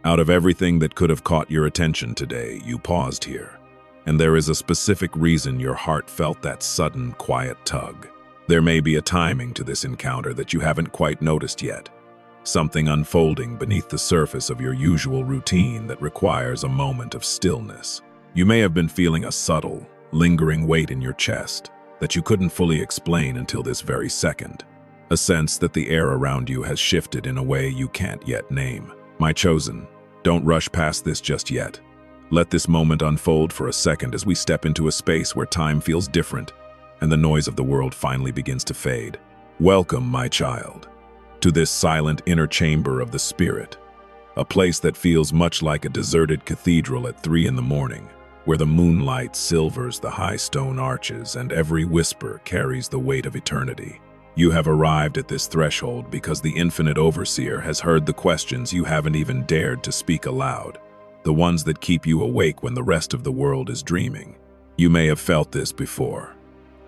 Out of everything that could have caught your attention today, you paused here. And there is a specific reason your heart felt that sudden, quiet tug. There may be a timing to this encounter that you haven't quite noticed yet. Something unfolding beneath the surface of your usual routine that requires a moment of stillness. You may have been feeling a subtle, lingering weight in your chest that you couldn't fully explain until this very second. A sense that the air around you has shifted in a way you can't yet name. My chosen, don't rush past this just yet. Let this moment unfold for a second as we step into a space where time feels different and the noise of the world finally begins to fade. Welcome, my child, to this silent inner chamber of the spirit, a place that feels much like a deserted cathedral at 3 in the morning, where the moonlight silvers the high stone arches and every whisper carries the weight of eternity. You have arrived at this threshold because the infinite overseer has heard the questions you haven't even dared to speak aloud, the ones that keep you awake when the rest of the world is dreaming. You may have felt this before.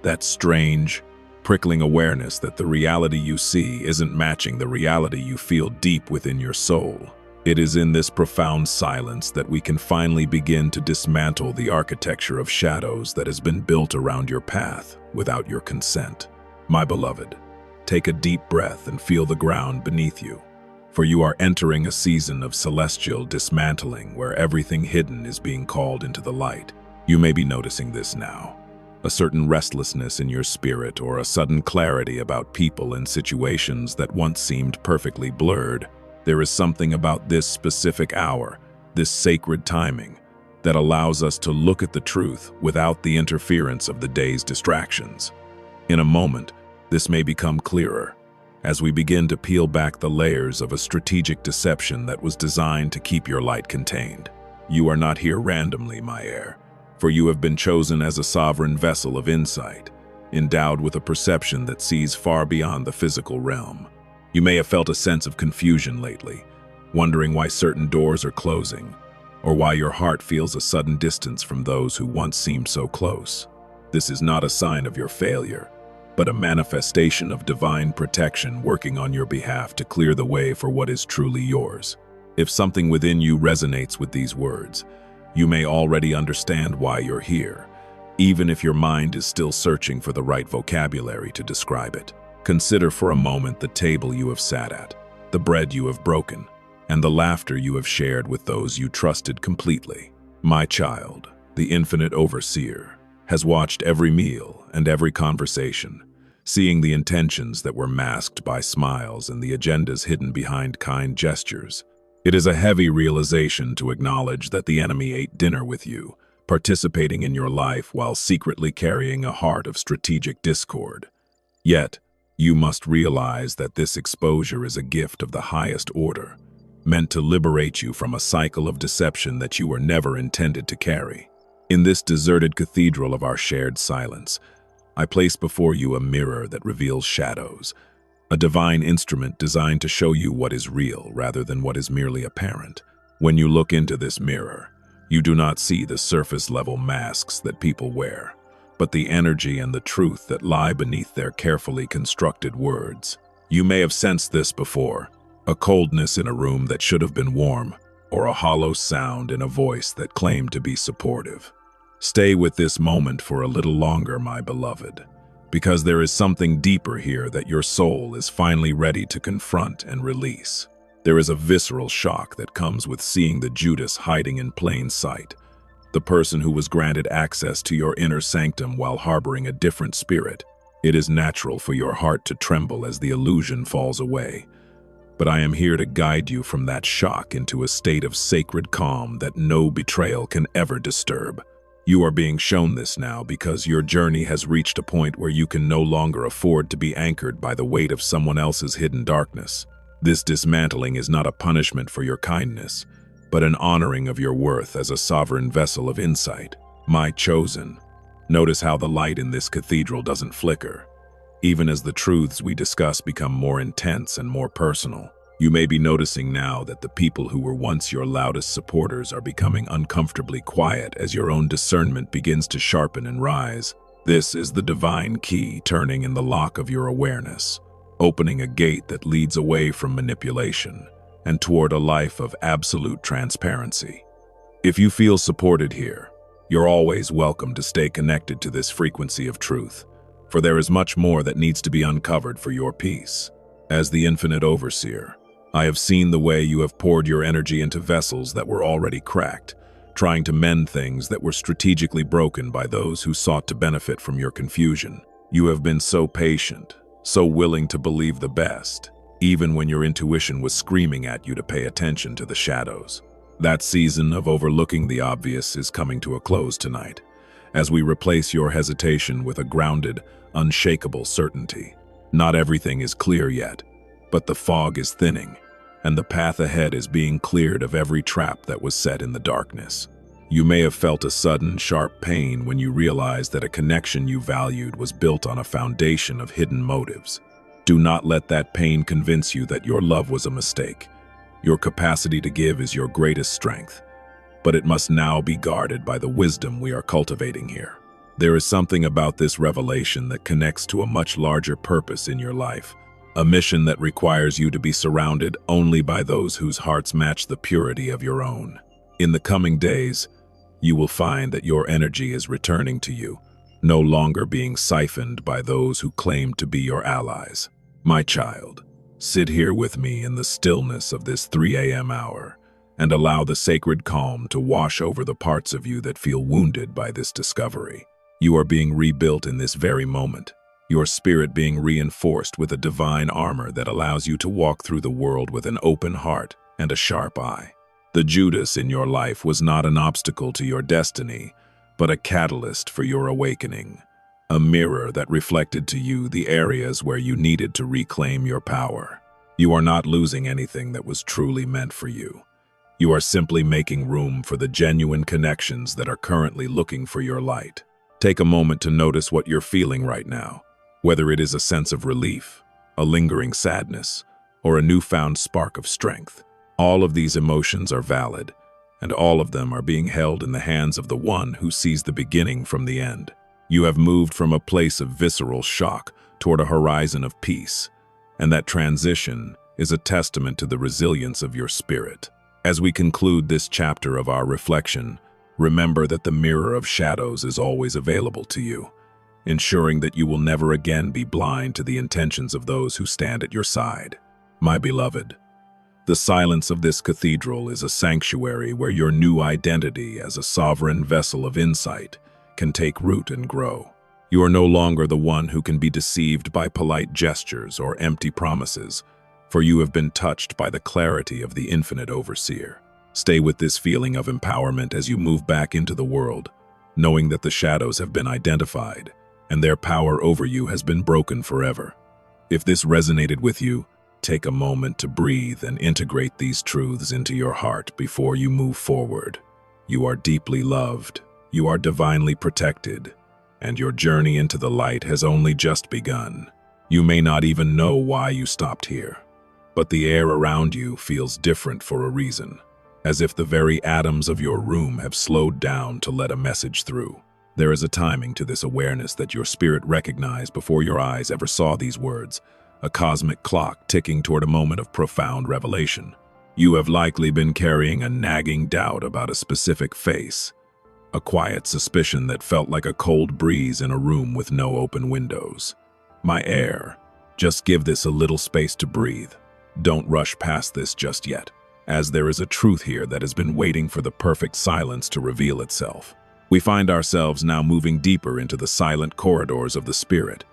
That strange, prickling awareness that the reality you see isn't matching the reality you feel deep within your soul. It is in this profound silence that we can finally begin to dismantle the architecture of shadows that has been built around your path without your consent. My beloved, take a deep breath and feel the ground beneath you, for you are entering a season of celestial dismantling where everything hidden is being called into the light. You may be noticing this now. A certain restlessness in your spirit or a sudden clarity about people and situations that once seemed perfectly blurred. There is something about this specific hour, this sacred timing, that allows us to look at the truth without the interference of the day's distractions. In a moment, this may become clearer as we begin to peel back the layers of a strategic deception that was designed to keep your light contained. You are not here randomly, my heir, for you have been chosen as a sovereign vessel of insight, endowed with a perception that sees far beyond the physical realm. You may have felt a sense of confusion lately, wondering why certain doors are closing, or why your heart feels a sudden distance from those who once seemed so close. This is not a sign of your failure, but a manifestation of divine protection working on your behalf to clear the way for what is truly yours. If something within you resonates with these words, you may already understand why you're here, even if your mind is still searching for the right vocabulary to describe it. Consider for a moment the table you have sat at, the bread you have broken, and the laughter you have shared with those you trusted completely. My child, the infinite overseer, has watched every meal and every conversation, seeing the intentions that were masked by smiles and the agendas hidden behind kind gestures. It is a heavy realization to acknowledge that the enemy ate dinner with you, participating in your life while secretly carrying a heart of strategic discord. Yet, you must realize that this exposure is a gift of the highest order, meant to liberate you from a cycle of deception that you were never intended to carry. In this deserted cathedral of our shared silence, I place before you a mirror that reveals shadows, a divine instrument designed to show you what is real rather than what is merely apparent. When you look into this mirror, you do not see the surface-level masks that people wear, but the energy and the truth that lie beneath their carefully constructed words. You may have sensed this before, a coldness in a room that should have been warm, or a hollow sound in a voice that claimed to be supportive. Stay with this moment for a little longer, my beloved, because there is something deeper here that your soul is finally ready to confront and release. There is a visceral shock that comes with seeing the Judas hiding in plain sight, the person who was granted access to your inner sanctum while harboring a different spirit. It is natural for your heart to tremble as the illusion falls away, but I am here to guide you from that shock into a state of sacred calm that no betrayal can ever disturb. You are being shown this now because your journey has reached a point where you can no longer afford to be anchored by the weight of someone else's hidden darkness. This dismantling is not a punishment for your kindness, but an honoring of your worth as a sovereign vessel of insight. My chosen, notice how the light in this cathedral doesn't flicker, even as the truths we discuss become more intense and more personal. You may be noticing now that the people who were once your loudest supporters are becoming uncomfortably quiet as your own discernment begins to sharpen and rise. This is the divine key turning in the lock of your awareness, opening a gate that leads away from manipulation and toward a life of absolute transparency. If you feel supported here, you're always welcome to stay connected to this frequency of truth, for there is much more that needs to be uncovered for your peace. As the Infinite Overseer, I have seen the way you have poured your energy into vessels that were already cracked, trying to mend things that were strategically broken by those who sought to benefit from your confusion. You have been so patient, so willing to believe the best, even when your intuition was screaming at you to pay attention to the shadows. That season of overlooking the obvious is coming to a close tonight, as we replace your hesitation with a grounded, unshakable certainty. Not everything is clear yet, but the fog is thinning, and the path ahead is being cleared of every trap that was set in the darkness. You may have felt a sudden, sharp pain when you realized that a connection you valued was built on a foundation of hidden motives. Do not let that pain convince you that your love was a mistake. Your capacity to give is your greatest strength, but it must now be guarded by the wisdom we are cultivating here. There is something about this revelation that connects to a much larger purpose in your life, a mission that requires you to be surrounded only by those whose hearts match the purity of your own. In the coming days, you will find that your energy is returning to you, no longer being siphoned by those who claim to be your allies. My child, sit here with me in the stillness of this 3 a.m. hour, and allow the sacred calm to wash over the parts of you that feel wounded by this discovery. You are being rebuilt in this very moment, your spirit being reinforced with a divine armor that allows you to walk through the world with an open heart and a sharp eye. The Judas in your life was not an obstacle to your destiny, but a catalyst for your awakening, a mirror that reflected to you the areas where you needed to reclaim your power. You are not losing anything that was truly meant for you. You are simply making room for the genuine connections that are currently looking for your light. Take a moment to notice what you're feeling right now, whether it is a sense of relief, a lingering sadness, or a newfound spark of strength. All of these emotions are valid, and all of them are being held in the hands of the one who sees the beginning from the end. You have moved from a place of visceral shock toward a horizon of peace, and that transition is a testament to the resilience of your spirit. As we conclude this chapter of our reflection, remember that the mirror of shadows is always available to you, ensuring that you will never again be blind to the intentions of those who stand at your side. My beloved, the silence of this cathedral is a sanctuary where your new identity as a sovereign vessel of insight can take root and grow. You are no longer the one who can be deceived by polite gestures or empty promises, for you have been touched by the clarity of the Infinite Overseer. Stay with this feeling of empowerment as you move back into the world, knowing that the shadows have been identified and their power over you has been broken forever. If this resonated with you, take a moment to breathe and integrate these truths into your heart before you move forward. You are deeply loved, you are divinely protected, and your journey into the light has only just begun. You may not even know why you stopped here, but the air around you feels different for a reason, as if the very atoms of your room have slowed down to let a message through. There is a timing to this awareness that your spirit recognized before your eyes ever saw these words, a cosmic clock ticking toward a moment of profound revelation. You have likely been carrying a nagging doubt about a specific face, a quiet suspicion that felt like a cold breeze in a room with no open windows. My heir, just give this a little space to breathe. Don't rush past this just yet, as there is a truth here that has been waiting for the perfect silence to reveal itself. We find ourselves now moving deeper into the silent corridors of the spirit,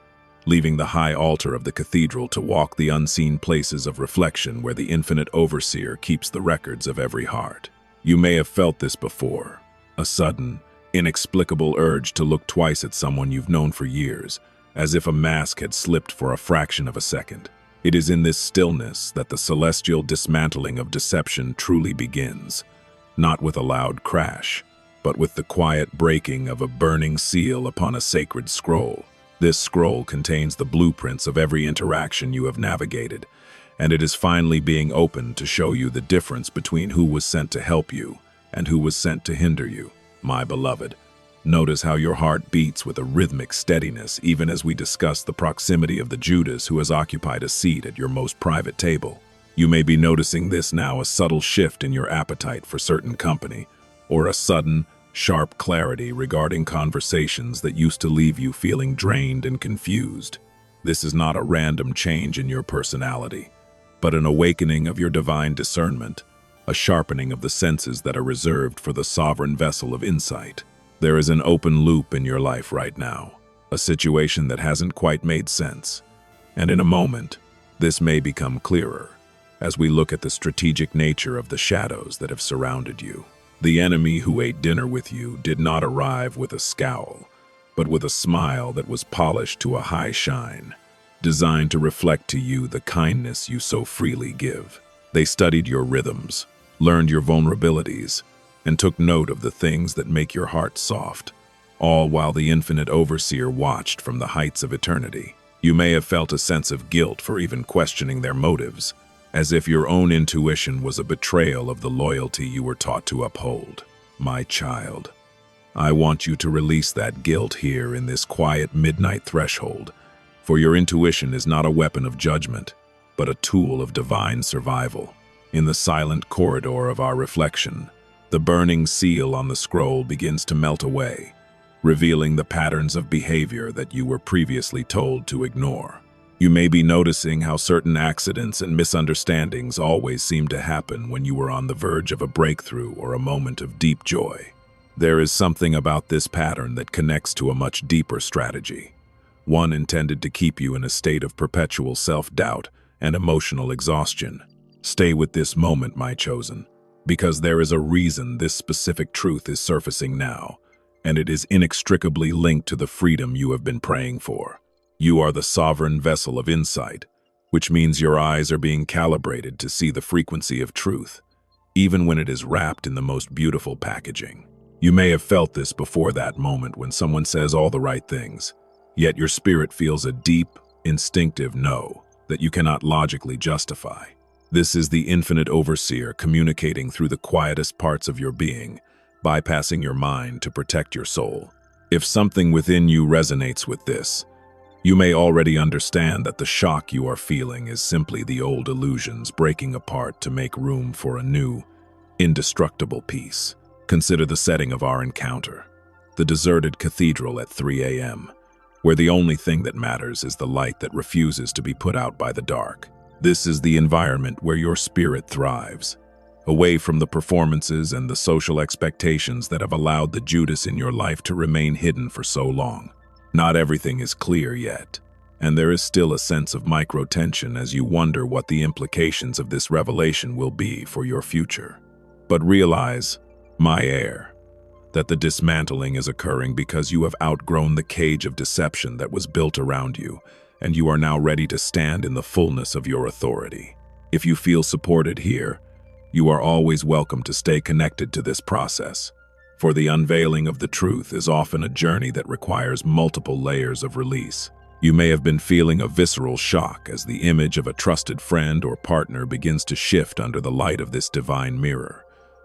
leaving the high altar of the cathedral to walk the unseen places of reflection where the Infinite Overseer keeps the records of every heart. You may have felt this before, a sudden, inexplicable urge to look twice at someone you've known for years, as if a mask had slipped for a fraction of a second. It is in this stillness that the celestial dismantling of deception truly begins, not with a loud crash, but with the quiet breaking of a burning seal upon a sacred scroll. This scroll contains the blueprints of every interaction you have navigated, and it is finally being opened to show you the difference between who was sent to help you and who was sent to hinder you. My beloved, notice how your heart beats with a rhythmic steadiness even as we discuss the proximity of the Judas who has occupied a seat at your most private table. You may be noticing this now, a subtle shift in your appetite for certain company, or a sudden, sharp clarity regarding conversations that used to leave you feeling drained and confused. This is not a random change in your personality, but an awakening of your divine discernment, a sharpening of the senses that are reserved for the sovereign vessel of insight. There is an open loop in your life right now, a situation that hasn't quite made sense. And in a moment, this may become clearer as we look at the strategic nature of the shadows that have surrounded you. The enemy who ate dinner with you did not arrive with a scowl, but with a smile that was polished to a high shine, designed to reflect to you the kindness you so freely give. They studied your rhythms, learned your vulnerabilities, and took note of the things that make your heart soft, all while the infinite overseer watched from the heights of eternity. You may have felt a sense of guilt for even questioning their motives, as if your own intuition was a betrayal of the loyalty you were taught to uphold. My child, I want you to release that guilt here in this quiet midnight threshold, for your intuition is not a weapon of judgment, but a tool of divine survival. In the silent corridor of our reflection, the burning seal on the scroll begins to melt away, revealing the patterns of behavior that you were previously told to ignore. You may be noticing how certain accidents and misunderstandings always seem to happen when you were on the verge of a breakthrough or a moment of deep joy. There is something about this pattern that connects to a much deeper strategy, one intended to keep you in a state of perpetual self-doubt and emotional exhaustion. Stay with this moment, my chosen, because there is a reason this specific truth is surfacing now, and it is inextricably linked to the freedom you have been praying for. You are the sovereign vessel of insight, which means your eyes are being calibrated to see the frequency of truth, even when it is wrapped in the most beautiful packaging. You may have felt this before, that moment when someone says all the right things, yet your spirit feels a deep, instinctive no that you cannot logically justify. This is the infinite overseer communicating through the quietest parts of your being, bypassing your mind to protect your soul. If something within you resonates with this, you may already understand that the shock you are feeling is simply the old illusions breaking apart to make room for a new, indestructible peace. Consider the setting of our encounter, the deserted cathedral at 3 a.m., where the only thing that matters is the light that refuses to be put out by the dark. This is the environment where your spirit thrives, away from the performances and the social expectations that have allowed the Judas in your life to remain hidden for so long. Not everything is clear yet, and there is still a sense of micro-tension as you wonder what the implications of this revelation will be for your future. But realize, my heir, that the dismantling is occurring because you have outgrown the cage of deception that was built around you, and you are now ready to stand in the fullness of your authority. If you feel supported here, you are always welcome to stay connected to this process, for the unveiling of the truth is often a journey that requires multiple layers of release. You may have been feeling a visceral shock as the image of a trusted friend or partner begins to shift under the light of this divine mirror,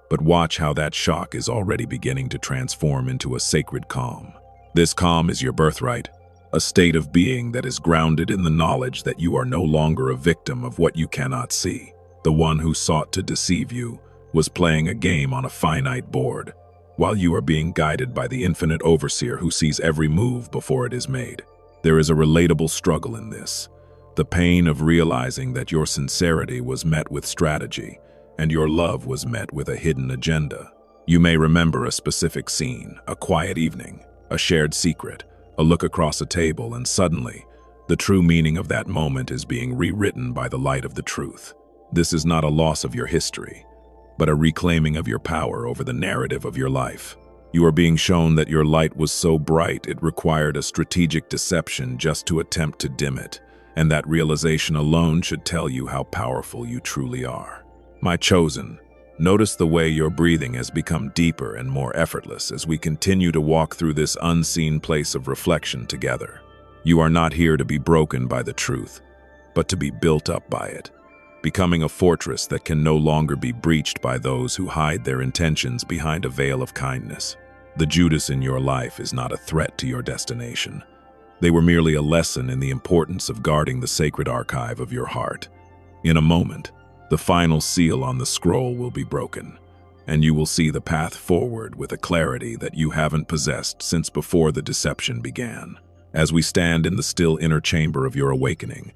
but watch how that shock is already beginning to transform into a sacred calm. This calm is your birthright, a state of being that is grounded in the knowledge that you are no longer a victim of what you cannot see. The one who sought to deceive you was playing a game on a finite board, while you are being guided by the infinite overseer who sees every move before it is made. There is a relatable struggle in this, the pain of realizing that your sincerity was met with strategy, and your love was met with a hidden agenda. You may remember a specific scene, a quiet evening, a shared secret, a look across a table, and suddenly, the true meaning of that moment is being rewritten by the light of the truth. This is not a loss of your history, but a reclaiming of your power over the narrative of your life. You are being shown that your light was so bright it required a strategic deception just to attempt to dim it, and that realization alone should tell you how powerful you truly are. My chosen, notice the way your breathing has become deeper and more effortless as we continue to walk through this unseen place of reflection together. You are not here to be broken by the truth, but to be built up by it, becoming a fortress that can no longer be breached by those who hide their intentions behind a veil of kindness. The Judas in your life is not a threat to your destination. They were merely a lesson in the importance of guarding the sacred archive of your heart. In a moment, The final seal on the scroll will be broken, and you will see the path forward with a clarity that you haven't possessed since before the deception began. As we stand in the still inner chamber of your awakening,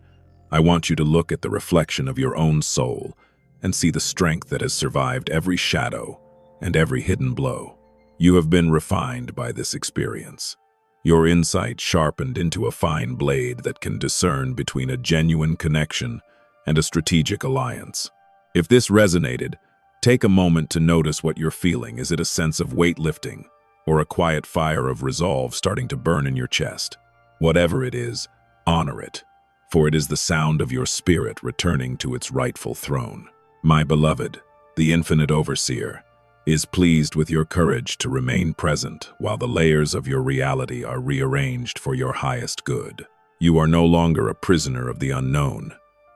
I want you to look at the reflection of your own soul and see the strength that has survived every shadow and every hidden blow. You have been refined by this experience, your insight sharpened into a fine blade that can discern between a genuine connection and a strategic alliance. If this resonated, take a moment to notice what you're feeling. Is it a sense of weight lifting or a quiet fire of resolve starting to burn in your chest? Whatever it is, honor it, for it is the sound of your spirit returning to its rightful throne. My beloved, the infinite overseer, is pleased with your courage to remain present while the layers of your reality are rearranged for your highest good. You are no longer a prisoner of the unknown,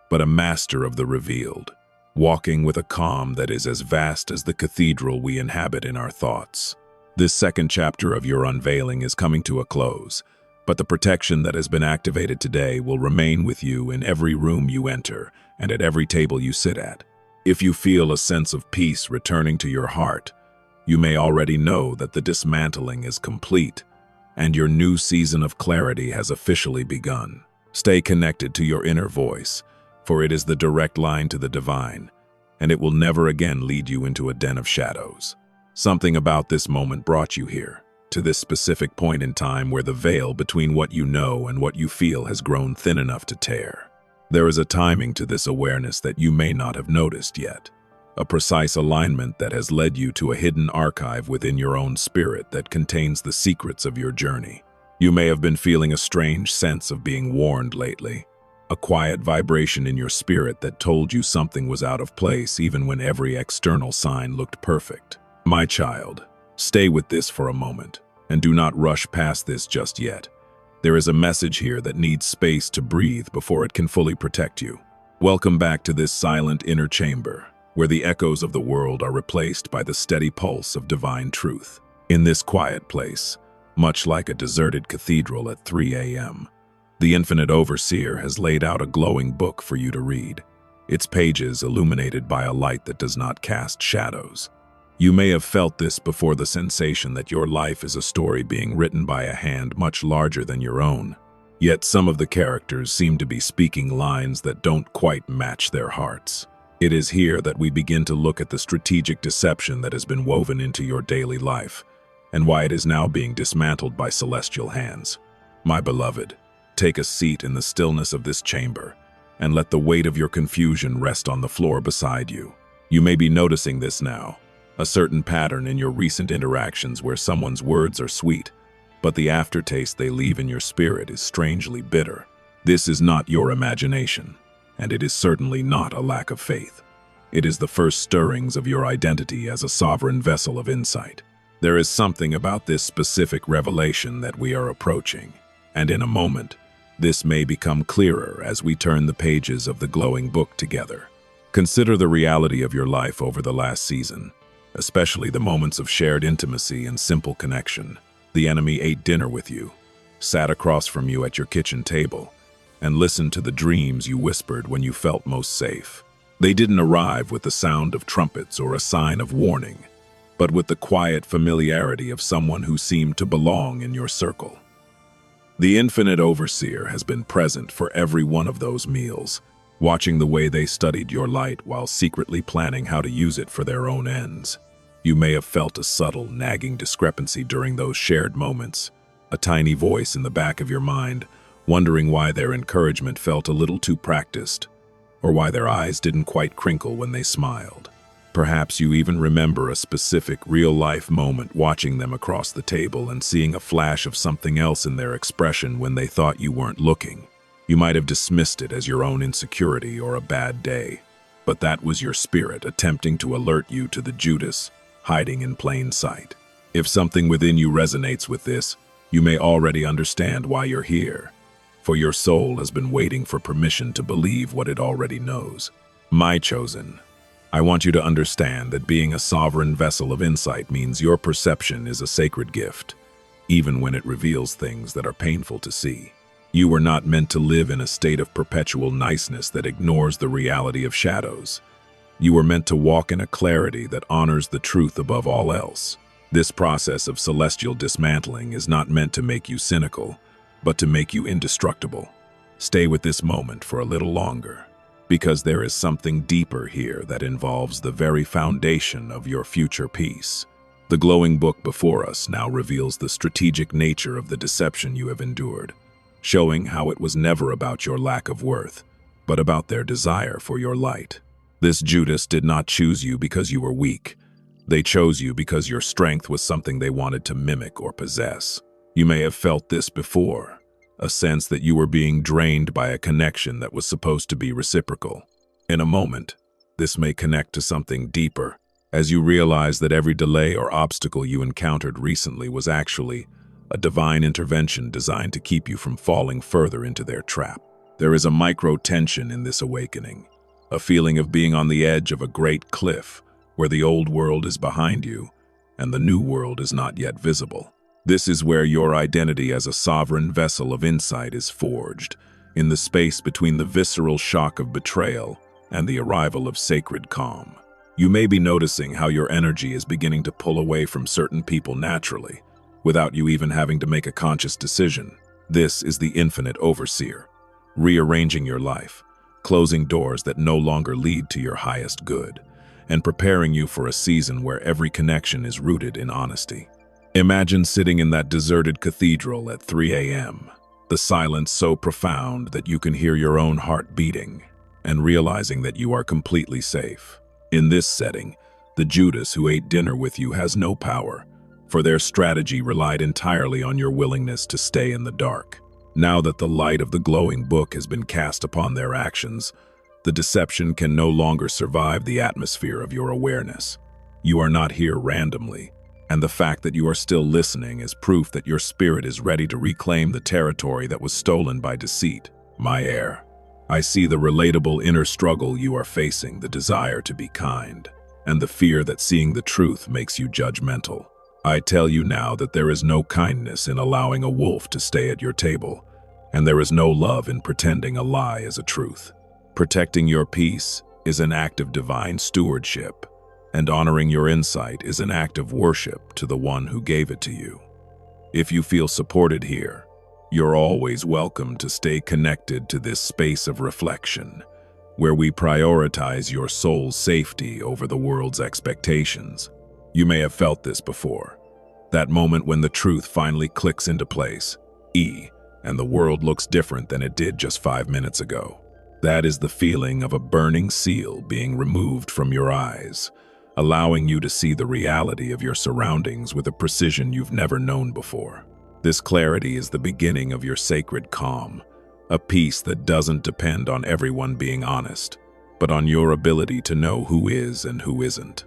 but a master of the revealed, walking with a calm that is as vast as the cathedral we inhabit in our thoughts. This second chapter of your unveiling is coming to a close, but the protection that has been activated today will remain with you in every room you enter and at every table you sit at. If you feel a sense of peace returning to your heart, you may already know that the dismantling is complete and your new season of clarity has officially begun. Stay connected to your inner voice, for it is the direct line to the divine, and it will never again lead you into a den of shadows. Something about this moment brought you here, to this specific point in time where the veil between what you know and what you feel has grown thin enough to tear. There is a timing to this awareness that you may not have noticed yet, a precise alignment that has led you to a hidden archive within your own spirit that contains the secrets of your journey. You may have been feeling a strange sense of being warned lately, a quiet vibration in your spirit that told you something was out of place even when every external sign looked perfect. My child, stay with this for a moment, and do not rush past this just yet. There is a message here that needs space to breathe before it can fully protect you. Welcome back to this silent inner chamber, where the echoes of the world are replaced by the steady pulse of divine truth. In this quiet place, much like a deserted cathedral at 3 a.m., the infinite overseer has laid out a glowing book for you to read, its pages illuminated by a light that does not cast shadows. You may have felt this before, the sensation that your life is a story being written by a hand much larger than your own. Yet some of the characters seem to be speaking lines that don't quite match their hearts. It is here that we begin to look at the strategic deception that has been woven into your daily life, and why it is now being dismantled by celestial hands. My beloved, take a seat in the stillness of this chamber, and let the weight of your confusion rest on the floor beside you. You may be noticing this now, a certain pattern in your recent interactions where someone's words are sweet, but the aftertaste they leave in your spirit is strangely bitter. This is not your imagination, and it is certainly not a lack of faith. It is the first stirrings of your identity as a sovereign vessel of insight. There is something about this specific revelation that we are approaching, and in a moment, this may become clearer as we turn the pages of the glowing book together. Consider the reality of your life over the last season, especially the moments of shared intimacy and simple connection. The enemy ate dinner with you, sat across from you at your kitchen table, and listened to the dreams you whispered when you felt most safe. They didn't arrive with the sound of trumpets or a sign of warning, but with the quiet familiarity of someone who seemed to belong in your circle. The infinite overseer has been present for every one of those meals, watching the way they studied your light while secretly planning how to use it for their own ends. You may have felt a subtle, nagging discrepancy during those shared moments, a tiny voice in the back of your mind, wondering why their encouragement felt a little too practiced, or why their eyes didn't quite crinkle when they smiled. Perhaps you even remember a specific real-life moment watching them across the table and seeing a flash of something else in their expression when they thought you weren't looking. You might have dismissed it as your own insecurity or a bad day, but that was your spirit attempting to alert you to the Judas hiding in plain sight. If something within you resonates with this, you may already understand why you're here, for your soul has been waiting for permission to believe what it already knows. My chosen, I want you to understand that being a sovereign vessel of insight means your perception is a sacred gift, even when it reveals things that are painful to see. You were not meant to live in a state of perpetual niceness that ignores the reality of shadows. You were meant to walk in a clarity that honors the truth above all else. This process of celestial dismantling is not meant to make you cynical, but to make you indestructible. Stay with this moment for a little longer, because there is something deeper here that involves the very foundation of your future peace. The glowing book before us now reveals the strategic nature of the deception you have endured, showing how it was never about your lack of worth, but about their desire for your light. This Judas did not choose you because you were weak. They chose you because your strength was something they wanted to mimic or possess. You may have felt this before, a sense that you were being drained by a connection that was supposed to be reciprocal. In a moment, this may connect to something deeper, as you realize that every delay or obstacle you encountered recently was actually a divine intervention designed to keep you from falling further into their trap. There is a micro-tension in this awakening, a feeling of being on the edge of a great cliff, where the old world is behind you and the new world is not yet visible. This is where your identity as a sovereign vessel of insight is forged, in the space between the visceral shock of betrayal and the arrival of sacred calm. You may be noticing how your energy is beginning to pull away from certain people naturally, without you even having to make a conscious decision. This is the infinite overseer, rearranging your life, closing doors that no longer lead to your highest good, and preparing you for a season where every connection is rooted in honesty. Imagine sitting in that deserted cathedral at 3 a.m., the silence so profound that you can hear your own heart beating, and realizing that you are completely safe. In this setting, the Judas who ate dinner with you has no power, for their strategy relied entirely on your willingness to stay in the dark. Now that the light of the glowing book has been cast upon their actions, the deception can no longer survive the atmosphere of your awareness. You are not here randomly, and the fact that you are still listening is proof that your spirit is ready to reclaim the territory that was stolen by deceit. My heir, I see the relatable inner struggle you are facing, the desire to be kind, and the fear that seeing the truth makes you judgmental. I tell you now that there is no kindness in allowing a wolf to stay at your table, and there is no love in pretending a lie is a truth. Protecting your peace is an act of divine stewardship, and honoring your insight is an act of worship to the one who gave it to you. If you feel supported here, you're always welcome to stay connected to this space of reflection, where we prioritize your soul's safety over the world's expectations. You may have felt this before, that moment when the truth finally clicks into place, and the world looks different than it did just 5 minutes ago. That is the feeling of a burning seal being removed from your eyes, allowing you to see the reality of your surroundings with a precision you've never known before. This clarity is the beginning of your sacred calm, a peace that doesn't depend on everyone being honest, but on your ability to know who is and who isn't.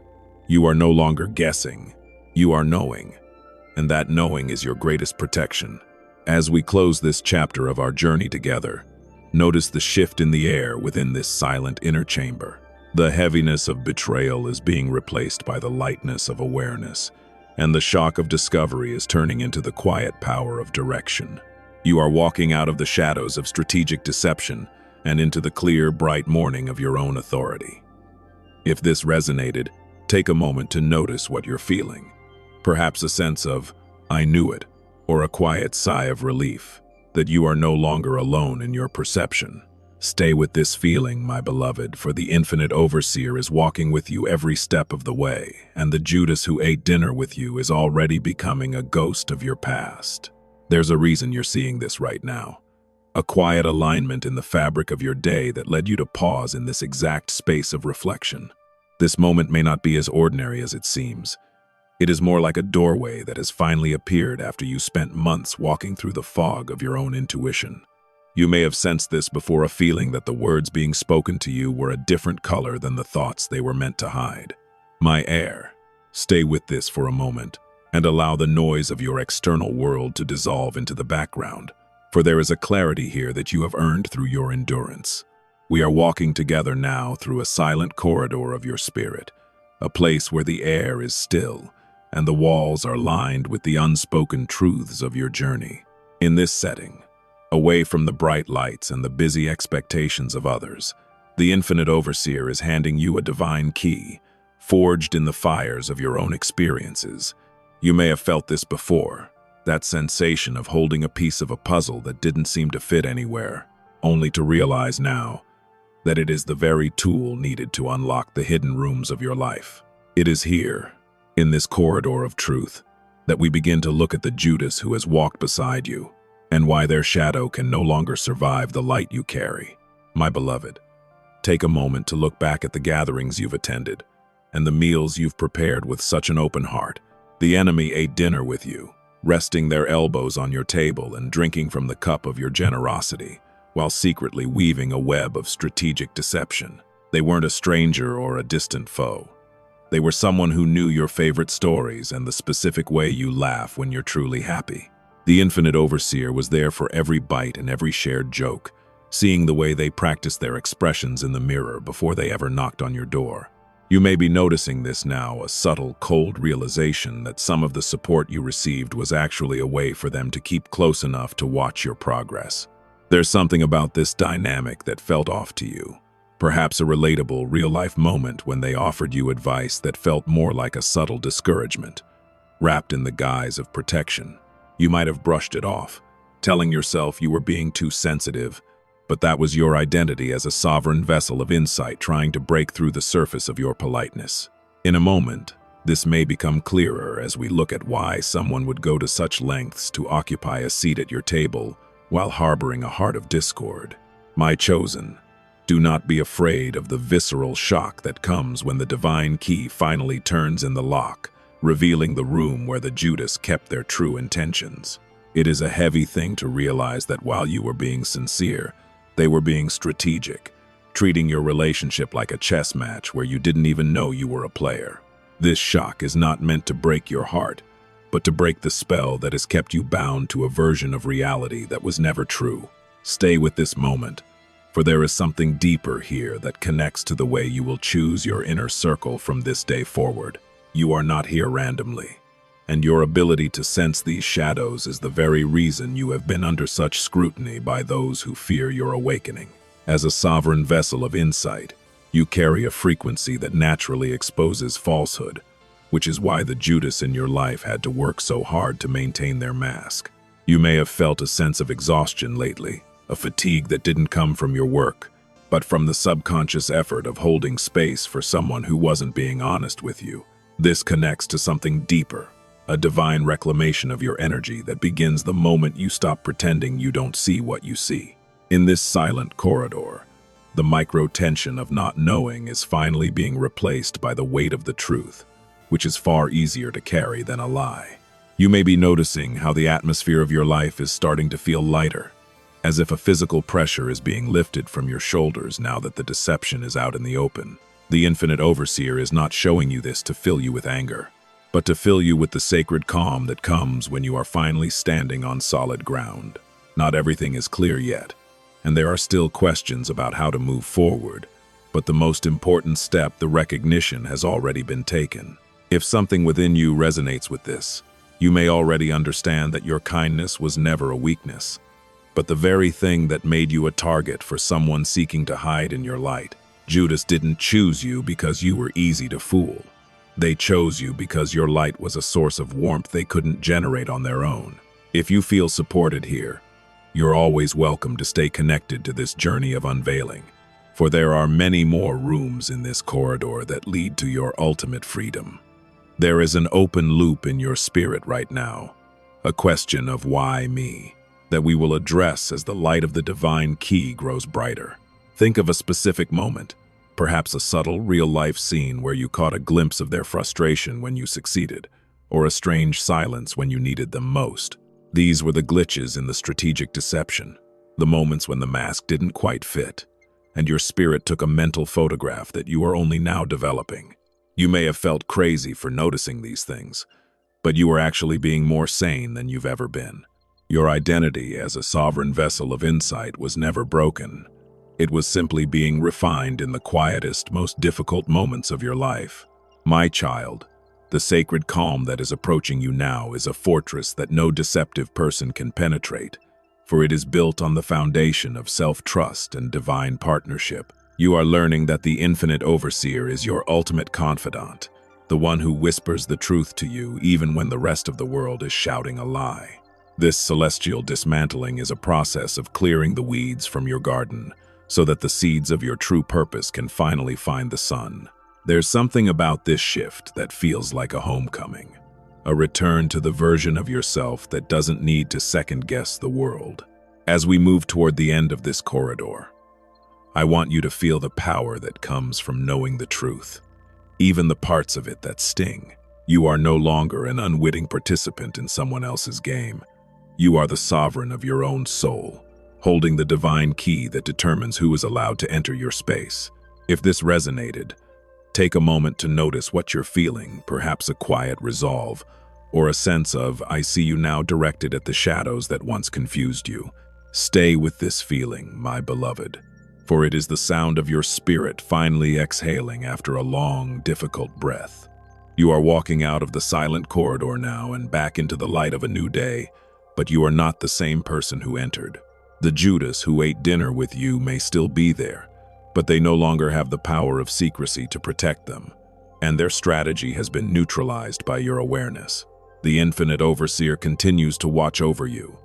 You are no longer guessing, you are knowing, and that knowing is your greatest protection. As we close this chapter of our journey together, notice the shift in the air within this silent inner chamber. The heaviness of betrayal is being replaced by the lightness of awareness, and the shock of discovery is turning into the quiet power of direction. You are walking out of the shadows of strategic deception and into the clear, bright morning of your own authority. If this resonated, take a moment to notice what you're feeling. Perhaps a sense of, "I knew it," or a quiet sigh of relief that you are no longer alone in your perception. Stay with this feeling, my beloved, for the infinite overseer is walking with you every step of the way, and the Judas who ate dinner with you is already becoming a ghost of your past. There's a reason you're seeing this right now. A quiet alignment in the fabric of your day that led you to pause in this exact space of reflection. This moment may not be as ordinary as it seems. It is more like a doorway that has finally appeared after you spent months walking through the fog of your own intuition. You may have sensed this before, a feeling that the words being spoken to you were a different color than the thoughts they were meant to hide. My heir, stay with this for a moment and allow the noise of your external world to dissolve into the background, for there is a clarity here that you have earned through your endurance. We are walking together now through a silent corridor of your spirit, a place where the air is still and the walls are lined with the unspoken truths of your journey. In this setting, away from the bright lights and the busy expectations of others, The Infinite Overseer is handing you a divine key, forged in the fires of your own experiences. You may have felt this before, that sensation of holding a piece of a puzzle that didn't seem to fit anywhere, only to realize now that it is the very tool needed to unlock the hidden rooms of your life. It is here, in this corridor of truth, that we begin to look at the Judas who has walked beside you, and why their shadow can no longer survive the light you carry. My beloved, take a moment to look back at the gatherings you've attended, and the meals you've prepared with such an open heart. The enemy ate dinner with you, resting their elbows on your table and drinking from the cup of your generosity, while secretly weaving a web of strategic deception. They weren't a stranger or a distant foe. They were someone who knew your favorite stories and the specific way you laugh when you're truly happy. The Infinite Overseer was there for every bite and every shared joke, seeing the way they practiced their expressions in the mirror before they ever knocked on your door. You may be noticing this now, a subtle, cold realization that some of the support you received was actually a way for them to keep close enough to watch your progress. There's something about this dynamic that felt off to you. Perhaps a relatable, real-life moment when they offered you advice that felt more like a subtle discouragement, wrapped in the guise of protection. You might have brushed it off, telling yourself you were being too sensitive, but that was your identity as a sovereign vessel of insight trying to break through the surface of your politeness. In a moment, this may become clearer as we look at why someone would go to such lengths to occupy a seat at your table while harboring a heart of discord. My chosen, do not be afraid of the visceral shock that comes when the divine key finally turns in the lock, revealing the room where the Judas kept their true intentions. It is a heavy thing to realize that while you were being sincere, they were being strategic, treating your relationship like a chess match where you didn't even know you were a player. This shock is not meant to break your heart, but to break the spell that has kept you bound to a version of reality that was never true. Stay with this moment, for there is something deeper here that connects to the way you will choose your inner circle from this day forward. You are not here randomly, and your ability to sense these shadows is the very reason you have been under such scrutiny by those who fear your awakening. As a sovereign vessel of insight, you carry a frequency that naturally exposes falsehood, which is why the Judas in your life had to work so hard to maintain their mask. You may have felt a sense of exhaustion lately, a fatigue that didn't come from your work, but from the subconscious effort of holding space for someone who wasn't being honest with you. This connects to something deeper, a divine reclamation of your energy that begins the moment you stop pretending you don't see what you see. In this silent corridor, the micro-tension of not knowing is finally being replaced by the weight of the truth, which is far easier to carry than a lie. You may be noticing how the atmosphere of your life is starting to feel lighter, as if a physical pressure is being lifted from your shoulders now that the deception is out in the open. The Infinite Overseer is not showing you this to fill you with anger, but to fill you with the sacred calm that comes when you are finally standing on solid ground. Not everything is clear yet, and there are still questions about how to move forward, but the most important step, the recognition, has already been taken. If something within you resonates with this, you may already understand that your kindness was never a weakness, but the very thing that made you a target for someone seeking to hide in your light. Judas didn't choose you because you were easy to fool. They chose you because your light was a source of warmth they couldn't generate on their own. If you feel supported here, you're always welcome to stay connected to this journey of unveiling, for there are many more rooms in this corridor that lead to your ultimate freedom. There is an open loop in your spirit right now, a question of why me, that we will address as the light of the divine key grows brighter. Think of a specific moment, perhaps a subtle, real-life scene where you caught a glimpse of their frustration when you succeeded, or a strange silence when you needed them most. These were the glitches in the strategic deception, the moments when the mask didn't quite fit, and your spirit took a mental photograph that you are only now developing. You may have felt crazy for noticing these things, but you are actually being more sane than you've ever been. Your identity as a sovereign vessel of insight was never broken. It was simply being refined in the quietest, most difficult moments of your life. My child, the sacred calm that is approaching you now is a fortress that no deceptive person can penetrate, for it is built on the foundation of self-trust and divine partnership. You are learning that the infinite overseer is your ultimate confidant, the one who whispers the truth to you even when the rest of the world is shouting a lie. This celestial dismantling is a process of clearing the weeds from your garden so that the seeds of your true purpose can finally find the sun. There's something about this shift that feels like a homecoming, a return to the version of yourself that doesn't need to second-guess the world. As we move toward the end of this corridor, I want you to feel the power that comes from knowing the truth, even the parts of it that sting. You are no longer an unwitting participant in someone else's game. You are the sovereign of your own soul, holding the divine key that determines who is allowed to enter your space. If this resonated, take a moment to notice what you're feeling, perhaps a quiet resolve, or a sense of, I see you now, directed at the shadows that once confused you. Stay with this feeling, my beloved, for it is the sound of your spirit finally exhaling after a long, difficult breath. You are walking out of the silent corridor now and back into the light of a new day, but you are not the same person who entered. The Judas who ate dinner with you may still be there, but they no longer have the power of secrecy to protect them, and their strategy has been neutralized by your awareness. The infinite overseer continues to watch over you,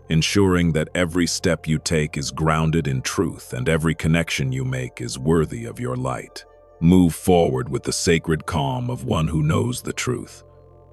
ensuring that every step you take is grounded in truth and every connection you make is worthy of your light. Move forward with the sacred calm of one who knows the truth,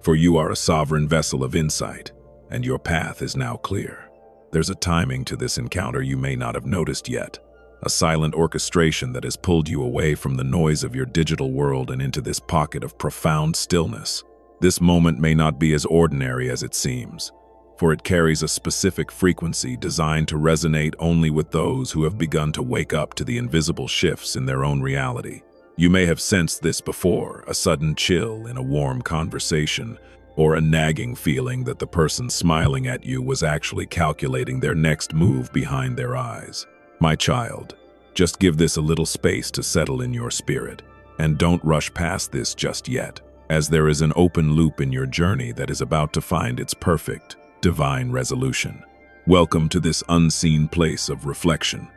for you are a sovereign vessel of insight, and your path is now clear. There's a timing to this encounter you may not have noticed yet, a silent orchestration that has pulled you away from the noise of your digital world and into this pocket of profound stillness. This moment may not be as ordinary as it seems, for it carries a specific frequency designed to resonate only with those who have begun to wake up to the invisible shifts in their own reality. You may have sensed this before, a sudden chill in a warm conversation, or a nagging feeling that the person smiling at you was actually calculating their next move behind their eyes. My child, just give this a little space to settle in your spirit, and don't rush past this just yet, as there is an open loop in your journey that is about to find its perfect, divine resolution. Welcome to this unseen place of reflection,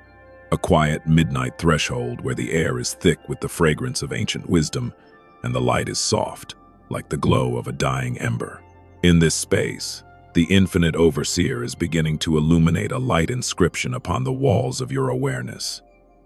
a quiet midnight threshold where the air is thick with the fragrance of ancient wisdom and the light is soft, like the glow of a dying ember. In this space, the infinite overseer is beginning to illuminate a light inscription upon the walls of your awareness,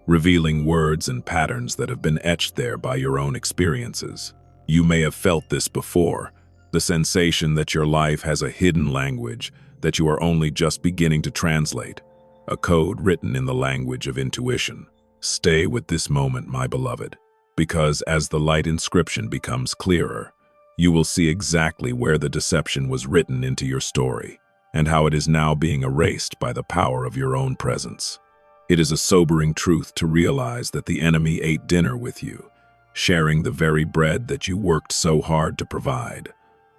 revealing words and patterns that have been etched there by your own experiences. You may have felt this before, the sensation that your life has a hidden language that you are only just beginning to translate, a code written in the language of intuition. Stay with this moment, my beloved, because as the light inscription becomes clearer, you will see exactly where the deception was written into your story and how it is now being erased by the power of your own presence. It is a sobering truth to realize that the enemy ate dinner with you, sharing the very bread that you worked so hard to provide,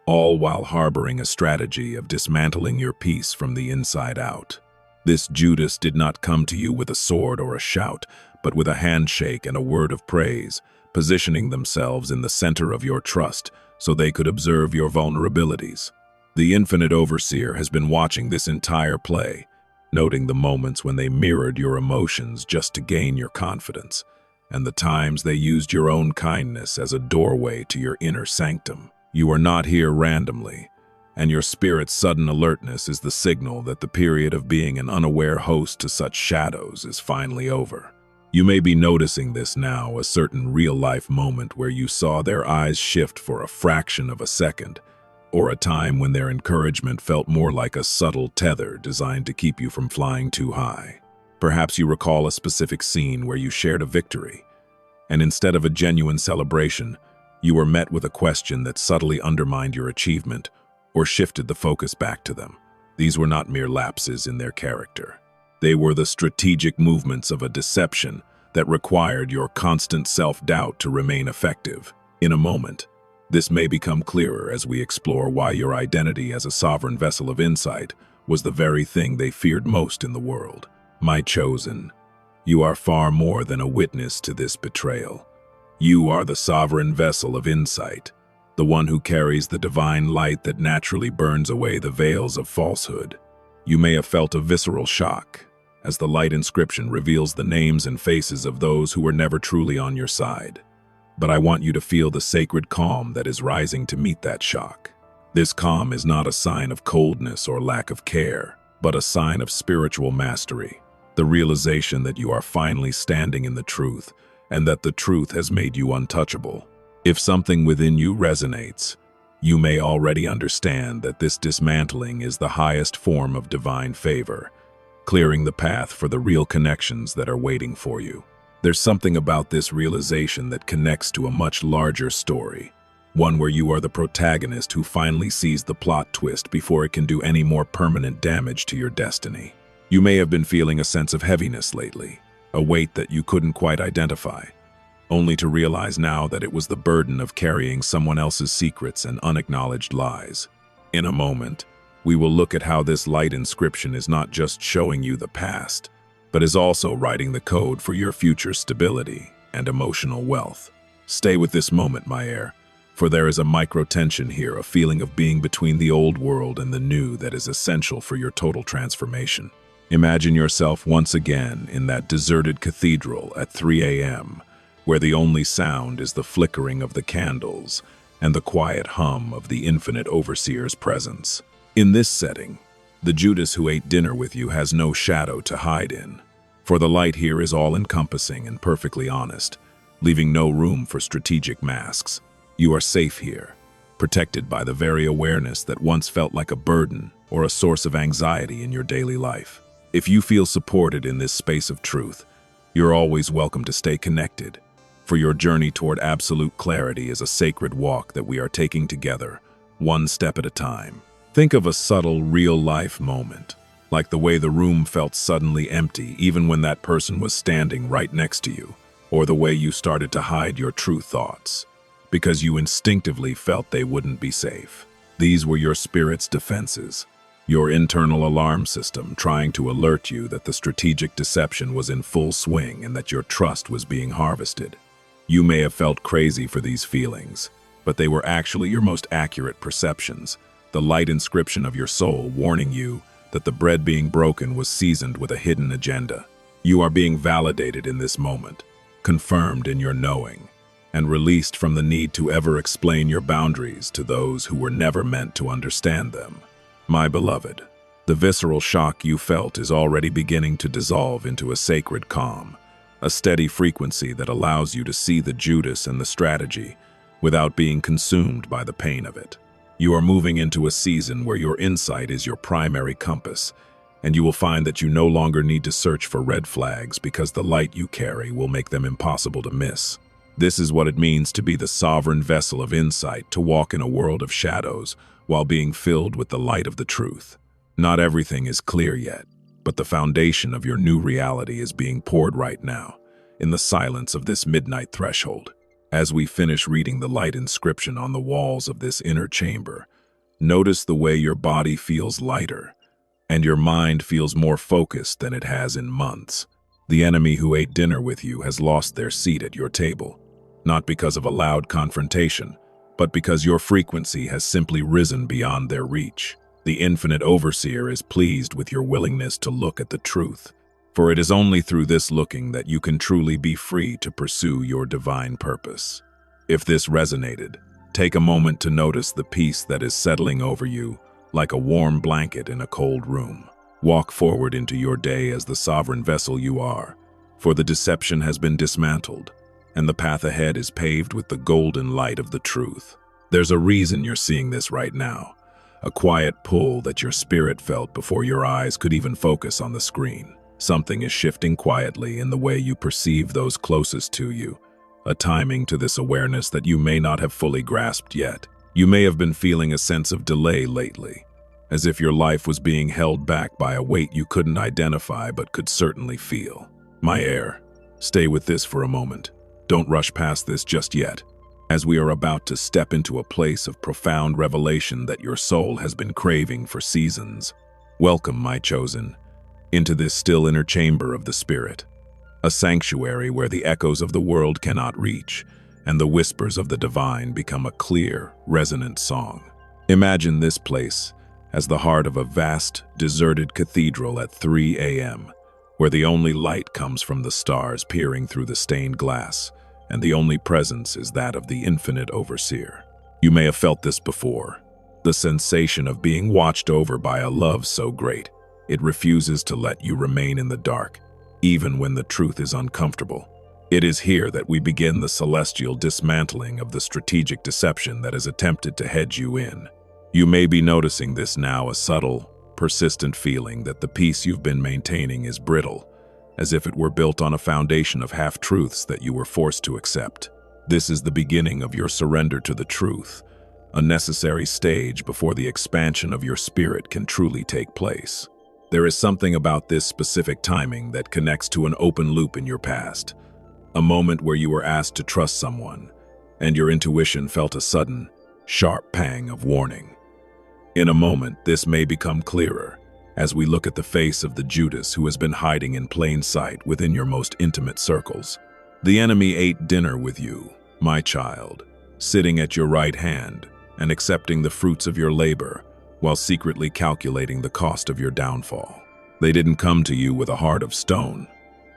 all while harboring a strategy of dismantling your peace from the inside out. This Judas did not come to you with a sword or a shout, but with a handshake and a word of praise, positioning themselves in the center of your trust so they could observe your vulnerabilities. The infinite overseer has been watching this entire play, noting the moments when they mirrored your emotions just to gain your confidence, and the times they used your own kindness as a doorway to your inner sanctum. You are not here randomly, and your spirit's sudden alertness is the signal that the period of being an unaware host to such shadows is finally over. You may be noticing this now, a certain real-life moment where you saw their eyes shift for a fraction of a second, or a time when their encouragement felt more like a subtle tether designed to keep you from flying too high. Perhaps you recall a specific scene where you shared a victory, and instead of a genuine celebration, you were met with a question that subtly undermined your achievement or shifted the focus back to them. These were not mere lapses in their character. They were the strategic movements of a deception that required your constant self-doubt to remain effective. In a moment, this may become clearer as we explore why your identity as a sovereign vessel of insight was the very thing they feared most in the world. My chosen, you are far more than a witness to this betrayal. You are the sovereign vessel of insight, the one who carries the divine light that naturally burns away the veils of falsehood. You may have felt a visceral shock, as the light inscription reveals the names and faces of those who were never truly on your side. But I want you to feel the sacred calm that is rising to meet that shock. This calm is not a sign of coldness or lack of care, but a sign of spiritual mastery, the realization that you are finally standing in the truth, and that the truth has made you untouchable. If something within you resonates, you may already understand that this dismantling is the highest form of divine favor, clearing the path for the real connections that are waiting for you. There's something about this realization that connects to a much larger story, one where you are the protagonist who finally sees the plot twist before it can do any more permanent damage to your destiny. You may have been feeling a sense of heaviness lately, a weight that you couldn't quite identify, only to realize now that it was the burden of carrying someone else's secrets and unacknowledged lies. In a moment, we will look at how this light inscription is not just showing you the past, but is also writing the code for your future stability and emotional wealth. Stay with this moment, my heir, for there is a micro-tension here, a feeling of being between the old world and the new that is essential for your total transformation. Imagine yourself once again in that deserted cathedral at 3 a.m., where the only sound is the flickering of the candles and the quiet hum of the infinite overseer's presence. In this setting, the Judas who ate dinner with you has no shadow to hide in, for the light here is all-encompassing and perfectly honest, leaving no room for strategic masks. You are safe here, protected by the very awareness that once felt like a burden or a source of anxiety in your daily life. If you feel supported in this space of truth, you're always welcome to stay connected, for your journey toward absolute clarity is a sacred walk that we are taking together, one step at a time. Think of a subtle, real-life moment, like the way the room felt suddenly empty even when that person was standing right next to you, or the way you started to hide your true thoughts, because you instinctively felt they wouldn't be safe. These were your spirit's defenses, your internal alarm system trying to alert you that the strategic deception was in full swing and that your trust was being harvested. You may have felt crazy for these feelings, but they were actually your most accurate perceptions, the light inscription of your soul warning you that the bread being broken was seasoned with a hidden agenda. You are being validated in this moment, confirmed in your knowing, and released from the need to ever explain your boundaries to those who were never meant to understand them. My beloved, the visceral shock you felt is already beginning to dissolve into a sacred calm, a steady frequency that allows you to see the Judas and the strategy without being consumed by the pain of it. You are moving into a season where your insight is your primary compass, and you will find that you no longer need to search for red flags because the light you carry will make them impossible to miss. This is what it means to be the sovereign vessel of insight, to walk in a world of shadows while being filled with the light of the truth. Not everything is clear yet, but the foundation of your new reality is being poured right now, in the silence of this midnight threshold. As we finish reading the light inscription on the walls of this inner chamber, notice the way your body feels lighter, and your mind feels more focused than it has in months. The enemy who ate dinner with you has lost their seat at your table, not because of a loud confrontation, but because your frequency has simply risen beyond their reach. The infinite overseer is pleased with your willingness to look at the truth, for it is only through this looking that you can truly be free to pursue your divine purpose. If this resonated, take a moment to notice the peace that is settling over you like a warm blanket in a cold room. Walk forward into your day as the sovereign vessel you are, for the deception has been dismantled, and the path ahead is paved with the golden light of the truth. There's a reason you're seeing this right now, a quiet pull that your spirit felt before your eyes could even focus on the screen. Something is shifting quietly in the way you perceive those closest to you, a timing to this awareness that you may not have fully grasped yet. You may have been feeling a sense of delay lately, as if your life was being held back by a weight you couldn't identify but could certainly feel. My heir, stay with this for a moment. Don't rush past this just yet, as we are about to step into a place of profound revelation that your soul has been craving for seasons. Welcome, my chosen, into this still inner chamber of the spirit, a sanctuary where the echoes of the world cannot reach, and the whispers of the divine become a clear, resonant song. Imagine this place as the heart of a vast, deserted cathedral at 3 a.m., where the only light comes from the stars peering through the stained glass, and the only presence is that of the infinite overseer. You may have felt this before, the sensation of being watched over by a love so great, it refuses to let you remain in the dark, even when the truth is uncomfortable. It is here that we begin the celestial dismantling of the strategic deception that has attempted to hedge you in. You may be noticing this now, a subtle, persistent feeling that the peace you've been maintaining is brittle, as if it were built on a foundation of half-truths that you were forced to accept. This is the beginning of your surrender to the truth, a necessary stage before the expansion of your spirit can truly take place. There is something about this specific timing that connects to an open loop in your past, a moment where you were asked to trust someone, and your intuition felt a sudden, sharp pang of warning. In a moment, this may become clearer as we look at the face of the Judas who has been hiding in plain sight within your most intimate circles. The enemy ate dinner with you, my child, sitting at your right hand and accepting the fruits of your labor while secretly calculating the cost of your downfall. They didn't come to you with a heart of stone,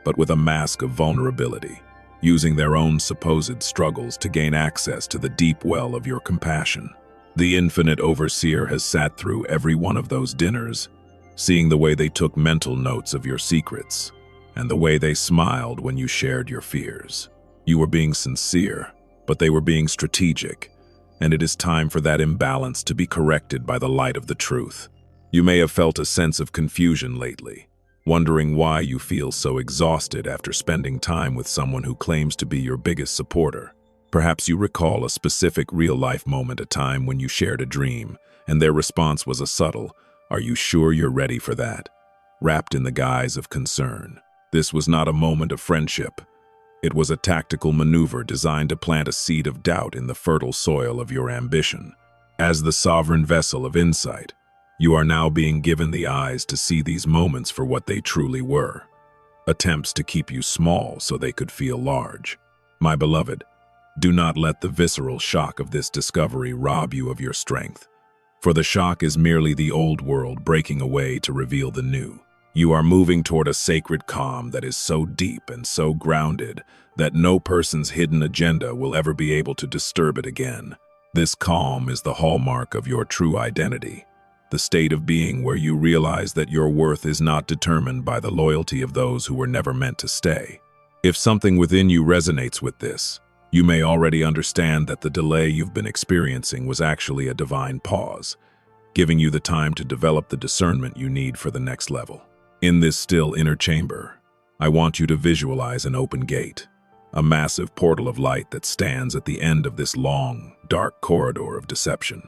but with a mask of vulnerability, using their own supposed struggles to gain access to the deep well of your compassion. The infinite overseer has sat through every one of those dinners, seeing the way they took mental notes of your secrets, and the way they smiled when you shared your fears. You were being sincere, but they were being strategic, and it is time for that imbalance to be corrected by the light of the truth. You may have felt a sense of confusion lately, wondering why you feel so exhausted after spending time with someone who claims to be your biggest supporter. Perhaps you recall a specific real-life moment, a time when you shared a dream, and their response was a subtle, "Are you sure you're ready for that?" wrapped in the guise of concern. This was not a moment of friendship. It was a tactical maneuver designed to plant a seed of doubt in the fertile soil of your ambition. As the sovereign vessel of insight, you are now being given the eyes to see these moments for what they truly were. Attempts to keep you small so they could feel large. My beloved, do not let the visceral shock of this discovery rob you of your strength. For the shock is merely the old world breaking away to reveal the new. You are moving toward a sacred calm that is so deep and so grounded that no person's hidden agenda will ever be able to disturb it again. This calm is the hallmark of your true identity, the state of being where you realize that your worth is not determined by the loyalty of those who were never meant to stay. If something within you resonates with this, you may already understand that the delay you've been experiencing was actually a divine pause, giving you the time to develop the discernment you need for the next level. In this still inner chamber, I want you to visualize an open gate, a massive portal of light that stands at the end of this long, dark corridor of deception.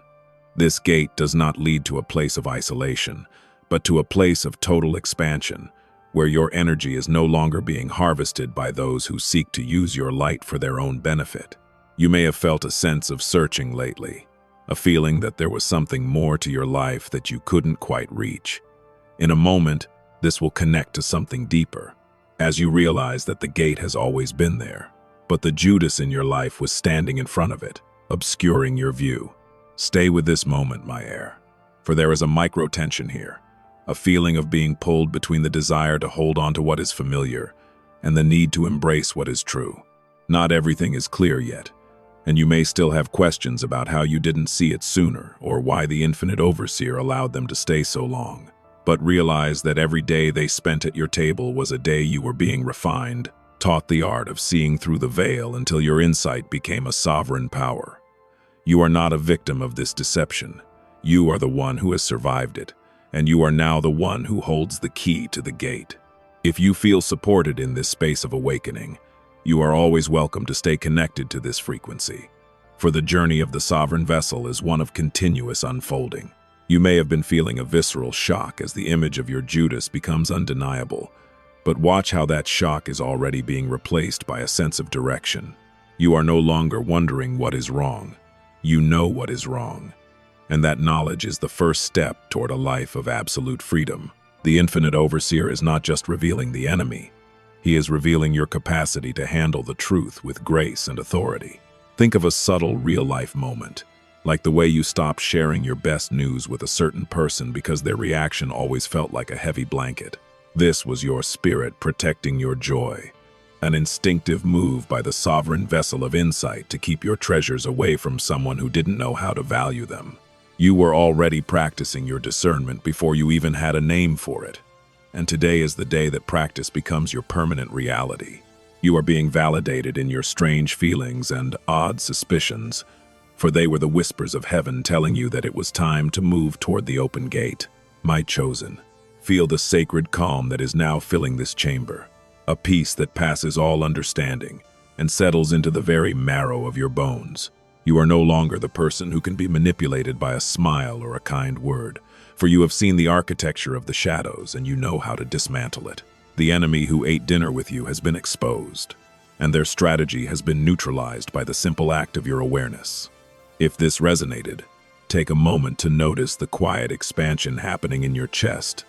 This gate does not lead to a place of isolation, but to a place of total expansion, where your energy is no longer being harvested by those who seek to use your light for their own benefit. You may have felt a sense of searching lately, a feeling that there was something more to your life that you couldn't quite reach. In a moment, this will connect to something deeper, as you realize that the gate has always been there, but the Judas in your life was standing in front of it, obscuring your view. Stay with this moment, my heir, for there is a micro-tension here, a feeling of being pulled between the desire to hold on to what is familiar and the need to embrace what is true. Not everything is clear yet, and you may still have questions about how you didn't see it sooner or why the infinite overseer allowed them to stay so long. But realize that every day they spent at your table was a day you were being refined, taught the art of seeing through the veil until your insight became a sovereign power. You are not a victim of this deception. You are the one who has survived it, and you are now the one who holds the key to the gate. If you feel supported in this space of awakening, you are always welcome to stay connected to this frequency, for the journey of the sovereign vessel is one of continuous unfolding. You may have been feeling a visceral shock as the image of your Judas becomes undeniable, but watch how that shock is already being replaced by a sense of direction. You are no longer wondering what is wrong. You know what is wrong. And that knowledge is the first step toward a life of absolute freedom. The infinite overseer is not just revealing the enemy. He is revealing your capacity to handle the truth with grace and authority. Think of a subtle real-life moment, like the way you stopped sharing your best news with a certain person because their reaction always felt like a heavy blanket. This was your spirit protecting your joy, an instinctive move by the sovereign vessel of insight to keep your treasures away from someone who didn't know how to value them. You were already practicing your discernment before you even had a name for it. And today is the day that practice becomes your permanent reality. You are being validated in your strange feelings and odd suspicions, for they were the whispers of heaven telling you that it was time to move toward the open gate. My chosen, feel the sacred calm that is now filling this chamber, a peace that passes all understanding and settles into the very marrow of your bones. You are no longer the person who can be manipulated by a smile or a kind word, for you have seen the architecture of the shadows and you know how to dismantle it. The enemy who ate dinner with you has been exposed, and their strategy has been neutralized by the simple act of your awareness. If this resonated, take a moment to notice the quiet expansion happening in your chest,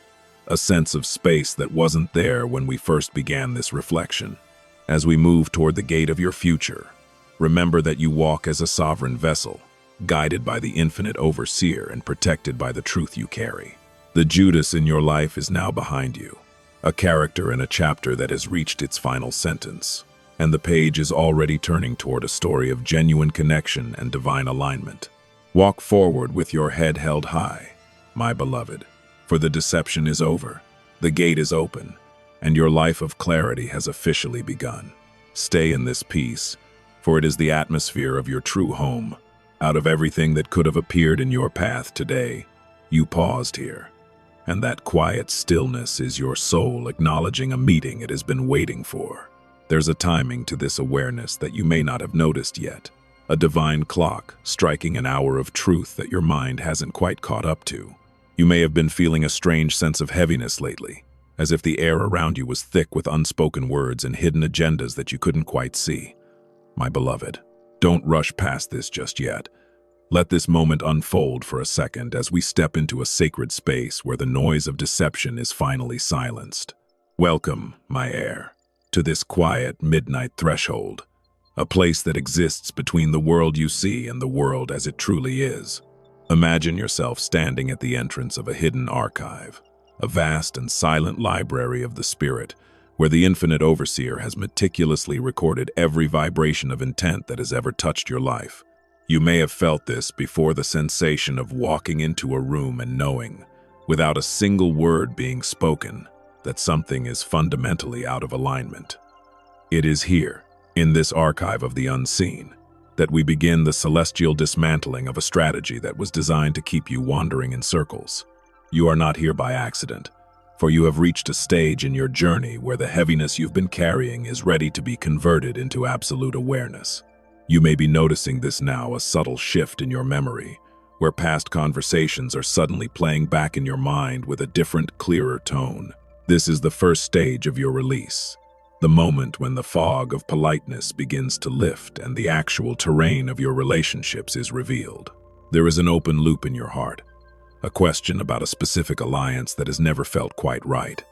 a sense of space that wasn't there when we first began this reflection. As we move toward the gate of your future, remember that you walk as a sovereign vessel, guided by the infinite overseer and protected by the truth you carry. The Judas in your life is now behind you, a character in a chapter that has reached its final sentence, and the page is already turning toward a story of genuine connection and divine alignment. Walk forward with your head held high, my beloved, for the deception is over, the gate is open, and your life of clarity has officially begun. Stay in this peace, for it is the atmosphere of your true home. Out of everything that could have appeared in your path today, you paused here, and that quiet stillness is your soul acknowledging a meeting it has been waiting for. There's a timing to this awareness that you may not have noticed yet, a divine clock striking an hour of truth that your mind hasn't quite caught up to. You may have been feeling a strange sense of heaviness lately, as if the air around you was thick with unspoken words and hidden agendas that you couldn't quite see. My beloved, don't rush past this just yet. Let this moment unfold for a second as we step into a sacred space where the noise of deception is finally silenced. Welcome, my heir, to this quiet midnight threshold, a place that exists between the world you see and the world as it truly is. Imagine yourself standing at the entrance of a hidden archive, a vast and silent library of the spirit, where the infinite overseer has meticulously recorded every vibration of intent that has ever touched your life. You may have felt this before, the sensation of walking into a room and knowing, without a single word being spoken, that something is fundamentally out of alignment. It is here, in this archive of the unseen, that we begin the celestial dismantling of a strategy that was designed to keep you wandering in circles. You are not here by accident, for you have reached a stage in your journey where the heaviness you've been carrying is ready to be converted into absolute awareness. You may be noticing this now, a subtle shift in your memory, where past conversations are suddenly playing back in your mind with a different, clearer tone. This is the first stage of your release, the moment when the fog of politeness begins to lift and the actual terrain of your relationships is revealed. There is an open loop in your heart, a question about a specific alliance that has never felt quite right.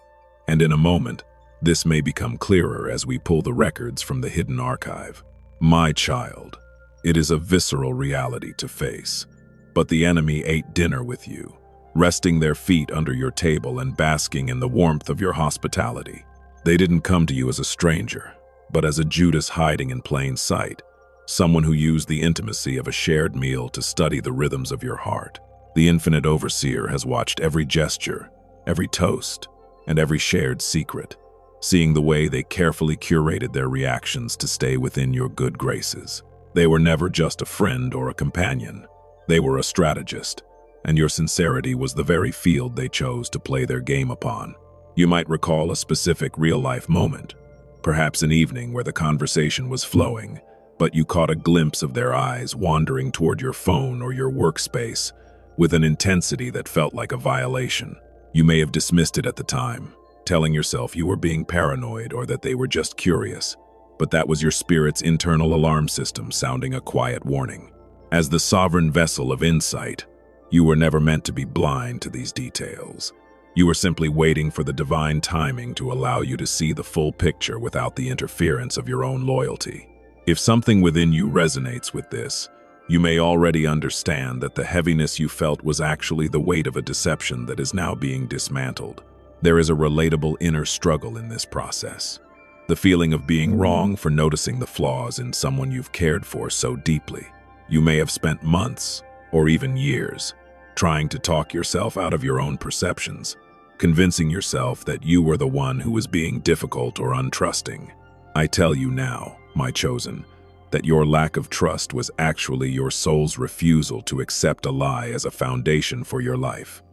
And in a moment, this may become clearer as we pull the records from the hidden archive. My child, it is a visceral reality to face, but the enemy ate dinner with you, resting their feet under your table and basking in the warmth of your hospitality. They didn't come to you as a stranger, but as a Judas hiding in plain sight, someone who used the intimacy of a shared meal to study the rhythms of your heart. The infinite overseer has watched every gesture, every toast, and every shared secret, seeing the way they carefully curated their reactions to stay within your good graces. They were never just a friend or a companion. They were a strategist, and your sincerity was the very field they chose to play their game upon. You might recall a specific real-life moment, perhaps an evening where the conversation was flowing, but you caught a glimpse of their eyes wandering toward your phone or your workspace with an intensity that felt like a violation. You may have dismissed it at the time, telling yourself you were being paranoid or that they were just curious, but that was your spirit's internal alarm system sounding a quiet warning. As the sovereign vessel of insight, you were never meant to be blind to these details. You were simply waiting for the divine timing to allow you to see the full picture without the interference of your own loyalty. If something within you resonates with this, you may already understand that the heaviness you felt was actually the weight of a deception that is now being dismantled. There is a relatable inner struggle in this process. The feeling of being wrong for noticing the flaws in someone you've cared for so deeply. You may have spent months, or even years, trying to talk yourself out of your own perceptions, convincing yourself that you were the one who was being difficult or untrusting. I tell you now, my chosen, that your lack of trust was actually your soul's refusal to accept a lie as a foundation for your life.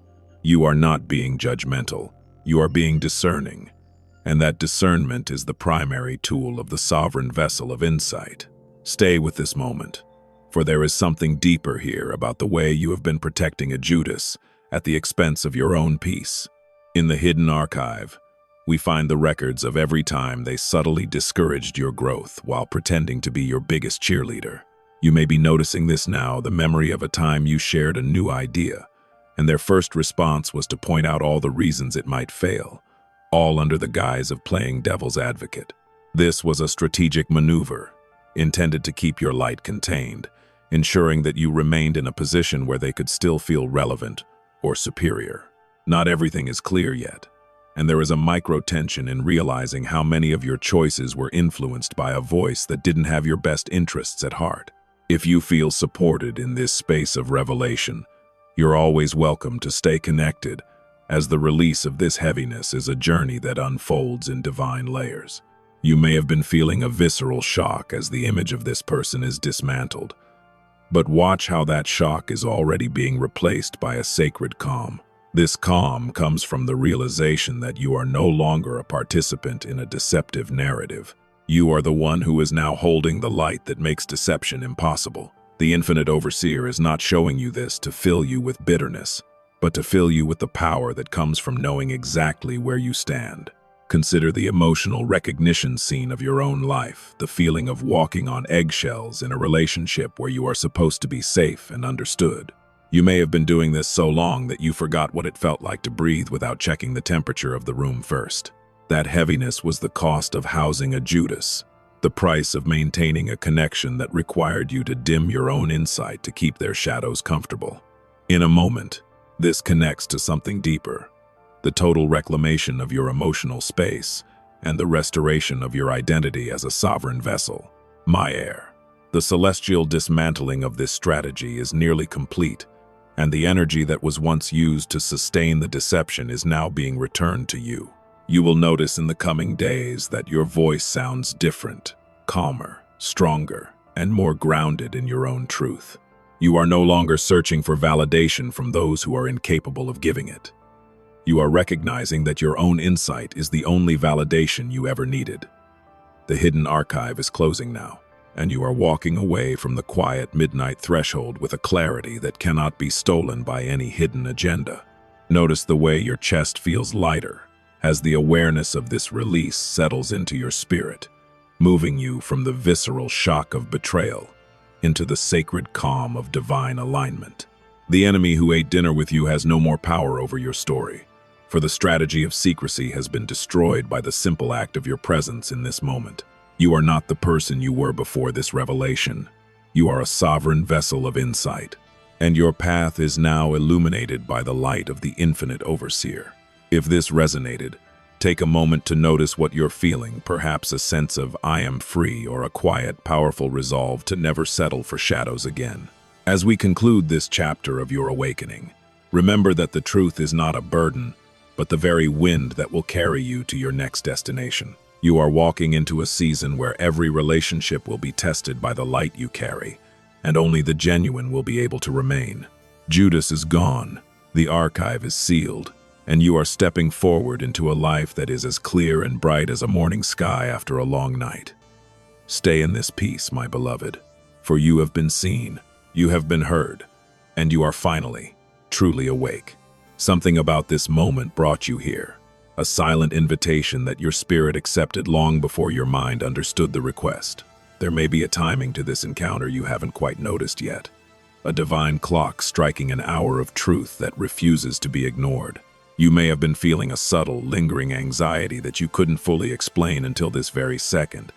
You are not being judgmental, you are being discerning, and that discernment is the primary tool of the sovereign vessel of insight. Stay with this moment, for there is something deeper here about the way you have been protecting a Judas at the expense of your own peace. In the hidden archive, we find the records of every time they subtly discouraged your growth while pretending to be your biggest cheerleader. You may be noticing this now, the memory of a time you shared a new idea, and their first response was to point out all the reasons it might fail, all under the guise of playing devil's advocate. This was a strategic maneuver, intended to keep your light contained, ensuring that you remained in a position where they could still feel relevant or superior. Not everything is clear yet, and there is a micro-tension in realizing how many of your choices were influenced by a voice that didn't have your best interests at heart. If you feel supported in this space of revelation, you're always welcome to stay connected, as the release of this heaviness is a journey that unfolds in divine layers. You may have been feeling a visceral shock as the image of this person is dismantled, but watch how that shock is already being replaced by a sacred calm. This calm comes from the realization that you are no longer a participant in a deceptive narrative. You are the one who is now holding the light that makes deception impossible. The infinite overseer is not showing you this to fill you with bitterness, but to fill you with the power that comes from knowing exactly where you stand. Consider the emotional recognition scene of your own life, the feeling of walking on eggshells in a relationship where you are supposed to be safe and understood. You may have been doing this so long that you forgot what it felt like to breathe without checking the temperature of the room first. That heaviness was the cost of housing a Judas, the price of maintaining a connection that required you to dim your own insight to keep their shadows comfortable. In a moment, this connects to something deeper, the total reclamation of your emotional space and the restoration of your identity as a sovereign vessel. My heir. The celestial dismantling of this strategy is nearly complete, and the energy that was once used to sustain the deception is now being returned to you. You will notice in the coming days that your voice sounds different, calmer, stronger, and more grounded in your own truth. You are no longer searching for validation from those who are incapable of giving it. You are recognizing that your own insight is the only validation you ever needed. The hidden archive is closing now, and you are walking away from the quiet midnight threshold with a clarity that cannot be stolen by any hidden agenda. Notice the way your chest feels lighter as the awareness of this release settles into your spirit, moving you from the visceral shock of betrayal into the sacred calm of divine alignment. The enemy who ate dinner with you has no more power over your story, for the strategy of secrecy has been destroyed by the simple act of your presence in this moment. You are not the person you were before this revelation. You are a sovereign vessel of insight, and your path is now illuminated by the light of the infinite overseer. If this resonated, take a moment to notice what you're feeling, perhaps a sense of "I am free" or a quiet, powerful resolve to never settle for shadows again. As we conclude this chapter of your awakening, remember that the truth is not a burden, but the very wind that will carry you to your next destination. You are walking into a season where every relationship will be tested by the light you carry, and only the genuine will be able to remain. Judas is gone, the archive is sealed, and you are stepping forward into a life that is as clear and bright as a morning sky after a long night. Stay in this peace, my beloved, for you have been seen, you have been heard, and you are finally, truly awake. Something about this moment brought you here, a silent invitation that your spirit accepted long before your mind understood the request. There may be a timing to this encounter you haven't quite noticed yet, a divine clock striking an hour of truth that refuses to be ignored. You may have been feeling a subtle, lingering anxiety that you couldn't fully explain until this very second,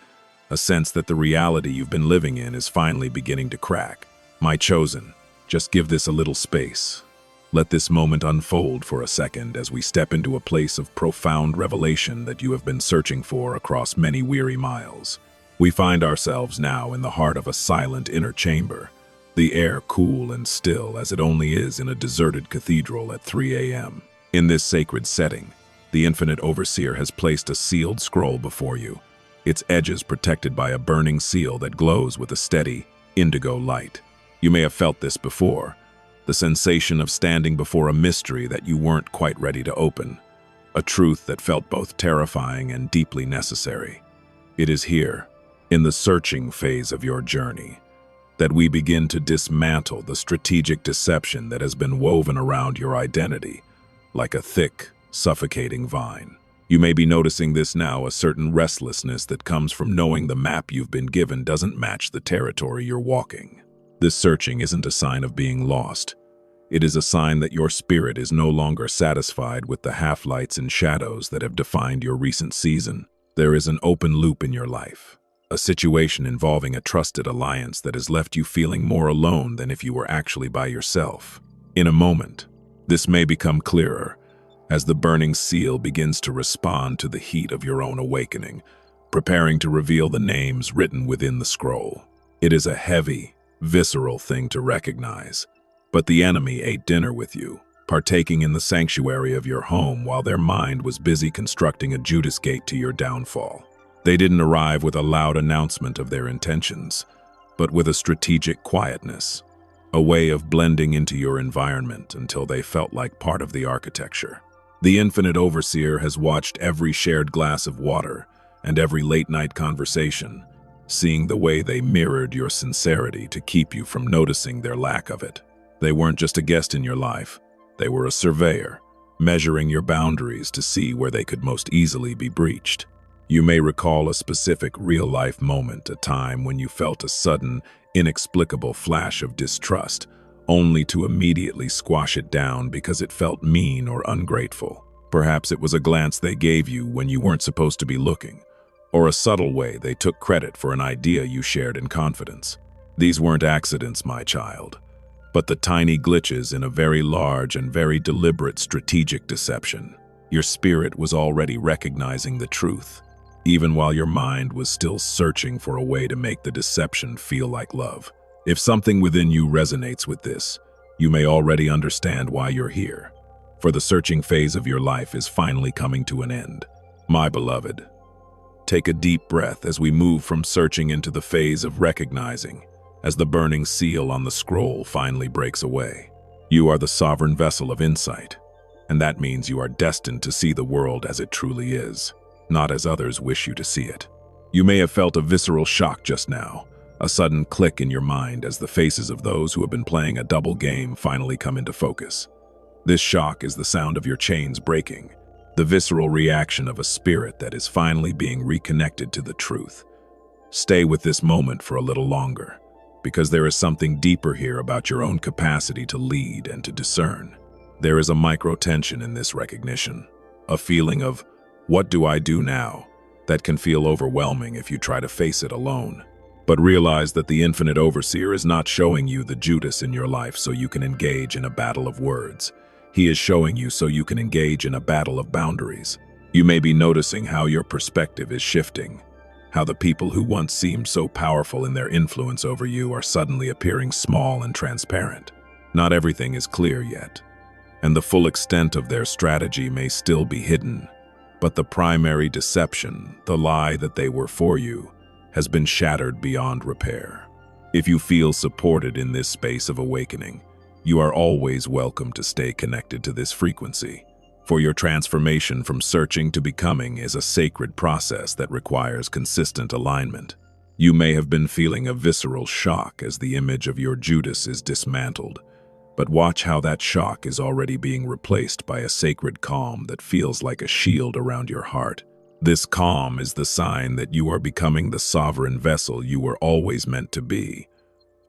a sense that the reality you've been living in is finally beginning to crack. My chosen, just give this a little space. Let this moment unfold for a second as we step into a place of profound revelation that you have been searching for across many weary miles. We find ourselves now in the heart of a silent inner chamber, the air cool and still as it only is in a deserted cathedral at 3 a.m. In this sacred setting, the Infinite Overseer has placed a sealed scroll before you, its edges protected by a burning seal that glows with a steady, indigo light. You may have felt this before, the sensation of standing before a mystery that you weren't quite ready to open, a truth that felt both terrifying and deeply necessary. It is here, in the searching phase of your journey, that we begin to dismantle the strategic deception that has been woven around your identity, like a thick, suffocating vine. You may be noticing this now, a certain restlessness that comes from knowing the map you've been given doesn't match the territory you're walking. This searching isn't a sign of being lost. It is a sign that your spirit is no longer satisfied with the half-lights and shadows that have defined your recent season. There is an open loop in your life, a situation involving a trusted alliance that has left you feeling more alone than if you were actually by yourself. In a moment, this may become clearer as the burning seal begins to respond to the heat of your own awakening, preparing to reveal the names written within the scroll. It is a heavy, visceral thing to recognize. But the enemy ate dinner with you, partaking in the sanctuary of your home while their mind was busy constructing a Judas gate to your downfall. They didn't arrive with a loud announcement of their intentions, but with a strategic quietness, a way of blending into your environment until they felt like part of the architecture. The Infinite Overseer has watched every shared glass of water and every late-night conversation, seeing the way they mirrored your sincerity to keep you from noticing their lack of it. They weren't just a guest in your life, they were a surveyor, measuring your boundaries to see where they could most easily be breached. You may recall a specific real-life moment, a time when you felt a sudden, inexplicable flash of distrust, only to immediately squash it down because it felt mean or ungrateful. Perhaps it was a glance they gave you when you weren't supposed to be looking, or a subtle way they took credit for an idea you shared in confidence. These weren't accidents, my child, but the tiny glitches in a very large and very deliberate strategic deception. Your spirit was already recognizing the truth, even while your mind was still searching for a way to make the deception feel like love. If something within you resonates with this, you may already understand why you're here, for the searching phase of your life is finally coming to an end. My beloved, take a deep breath as we move from searching into the phase of recognizing, as the burning seal on the scroll finally breaks away. You are the sovereign vessel of insight, and that means you are destined to see the world as it truly is, not as others wish you to see it. You may have felt a visceral shock just now, a sudden click in your mind as the faces of those who have been playing a double game finally come into focus. This shock is the sound of your chains breaking, the visceral reaction of a spirit that is finally being reconnected to the truth. Stay with this moment for a little longer, because there is something deeper here about your own capacity to lead and to discern. There is a micro-tension in this recognition, a feeling of, what do I do now, that can feel overwhelming if you try to face it alone. But realize that the Infinite Overseer is not showing you the Judas in your life so you can engage in a battle of words. He is showing you so you can engage in a battle of boundaries. You may be noticing how your perspective is shifting, how the people who once seemed so powerful in their influence over you are suddenly appearing small and transparent. Not everything is clear yet, and the full extent of their strategy may still be hidden, but the primary deception, the lie that they were for you, has been shattered beyond repair. If you feel supported in this space of awakening, you are always welcome to stay connected to this frequency. For your transformation from searching to becoming is a sacred process that requires consistent alignment. You may have been feeling a visceral shock as the image of your Judas is dismantled, but watch how that shock is already being replaced by a sacred calm that feels like a shield around your heart. This calm is the sign that you are becoming the sovereign vessel you were always meant to be,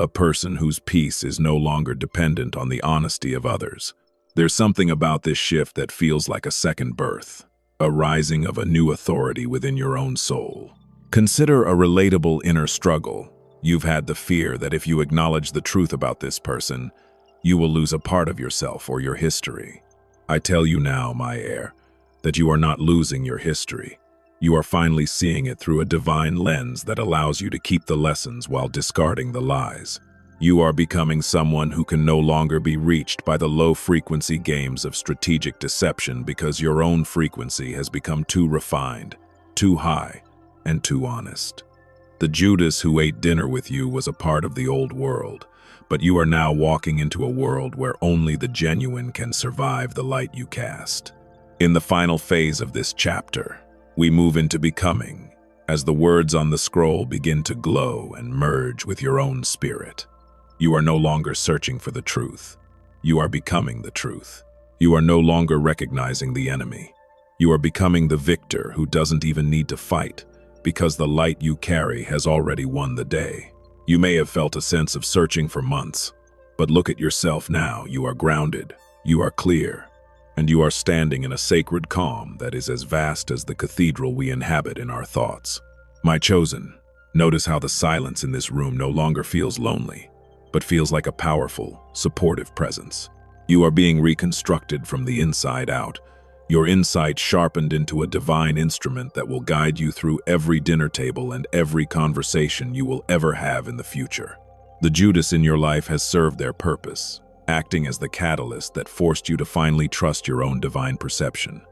a person whose peace is no longer dependent on the honesty of others. There's something about this shift that feels like a second birth, a rising of a new authority within your own soul. Consider a relatable inner struggle. You've had the fear that if you acknowledge the truth about this person, You will lose a part of yourself or your history. I tell you now, my heir, that you are not losing your history. You are finally seeing it through a divine lens that allows you to keep the lessons while discarding the lies. You are becoming someone who can no longer be reached by the low-frequency games of strategic deception because your own frequency has become too refined, too high, and too honest. The Judas who ate dinner with you was a part of the old world, but you are now walking into a world where only the genuine can survive the light you cast. In the final phase of this chapter, we move into becoming, as the words on the scroll begin to glow and merge with your own spirit. You are no longer searching for the truth. You are becoming the truth. You are no longer recognizing the enemy. You are becoming the victor who doesn't even need to fight, because the light you carry has already won the day. You may have felt a sense of searching for months, but look at yourself now. You are grounded, you are clear, and you are standing in a sacred calm that is as vast as the cathedral we inhabit in our thoughts. My chosen, notice how the silence in this room no longer feels lonely, but feels like a powerful, supportive presence. You are being reconstructed from the inside out, your insight sharpened into a divine instrument that will guide you through every dinner table and every conversation you will ever have in the future. The Judas in your life has served their purpose, acting as the catalyst that forced you to finally trust your own divine perception.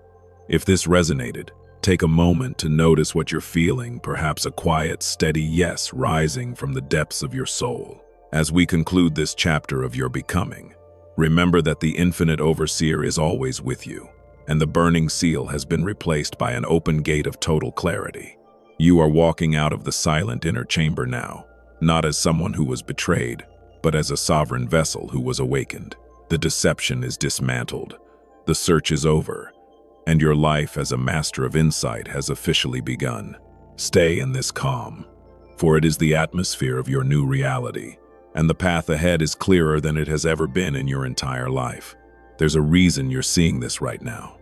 If this resonated, take a moment to notice what you're feeling, perhaps a quiet, steady yes rising from the depths of your soul. As we conclude this chapter of your becoming, remember that the infinite overseer is always with you, and the burning seal has been replaced by an open gate of total clarity. You are walking out of the silent inner chamber now, not as someone who was betrayed, but as a sovereign vessel who was awakened. The deception is dismantled, the search is over, and your life as a master of insight has officially begun. Stay in this calm, for it is the atmosphere of your new reality, and the path ahead is clearer than it has ever been in your entire life. There's a reason you're seeing this right now.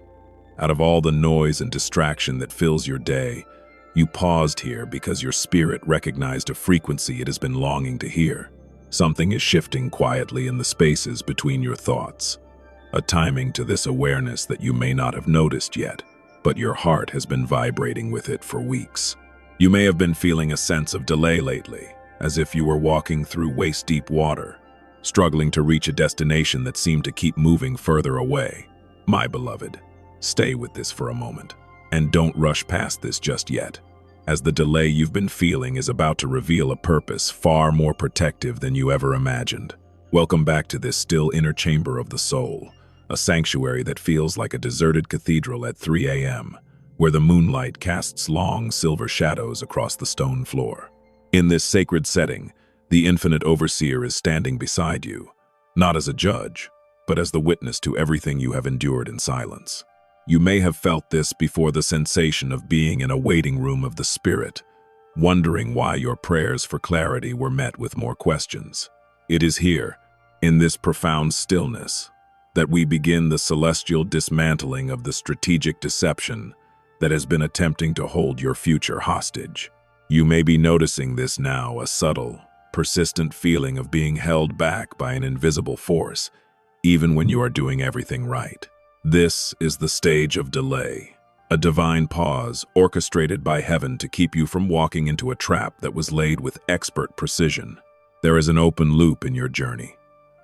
Out of all the noise and distraction that fills your day, you paused here because your spirit recognized a frequency it has been longing to hear. Something is shifting quietly in the spaces between your thoughts, a timing to this awareness that you may not have noticed yet, but your heart has been vibrating with it for weeks. You may have been feeling a sense of delay lately, as if you were walking through waist-deep water, struggling to reach a destination that seemed to keep moving further away. My beloved, stay with this for a moment, and don't rush past this just yet, as the delay you've been feeling is about to reveal a purpose far more protective than you ever imagined. Welcome back to this still inner chamber of the soul, a sanctuary that feels like a deserted cathedral at 3 a.m., where the moonlight casts long silver shadows across the stone floor. In this sacred setting, the infinite overseer is standing beside you, not as a judge, but as the witness to everything you have endured in silence. You may have felt this before, the sensation of being in a waiting room of the spirit, wondering why your prayers for clarity were met with more questions. It is here, in this profound stillness, that we begin the celestial dismantling of the strategic deception that has been attempting to hold your future hostage. You may be noticing this now, a subtle, persistent feeling of being held back by an invisible force, even when you are doing everything right. This is the stage of delay, a divine pause orchestrated by heaven to keep you from walking into a trap that was laid with expert precision. There is an open loop in your journey,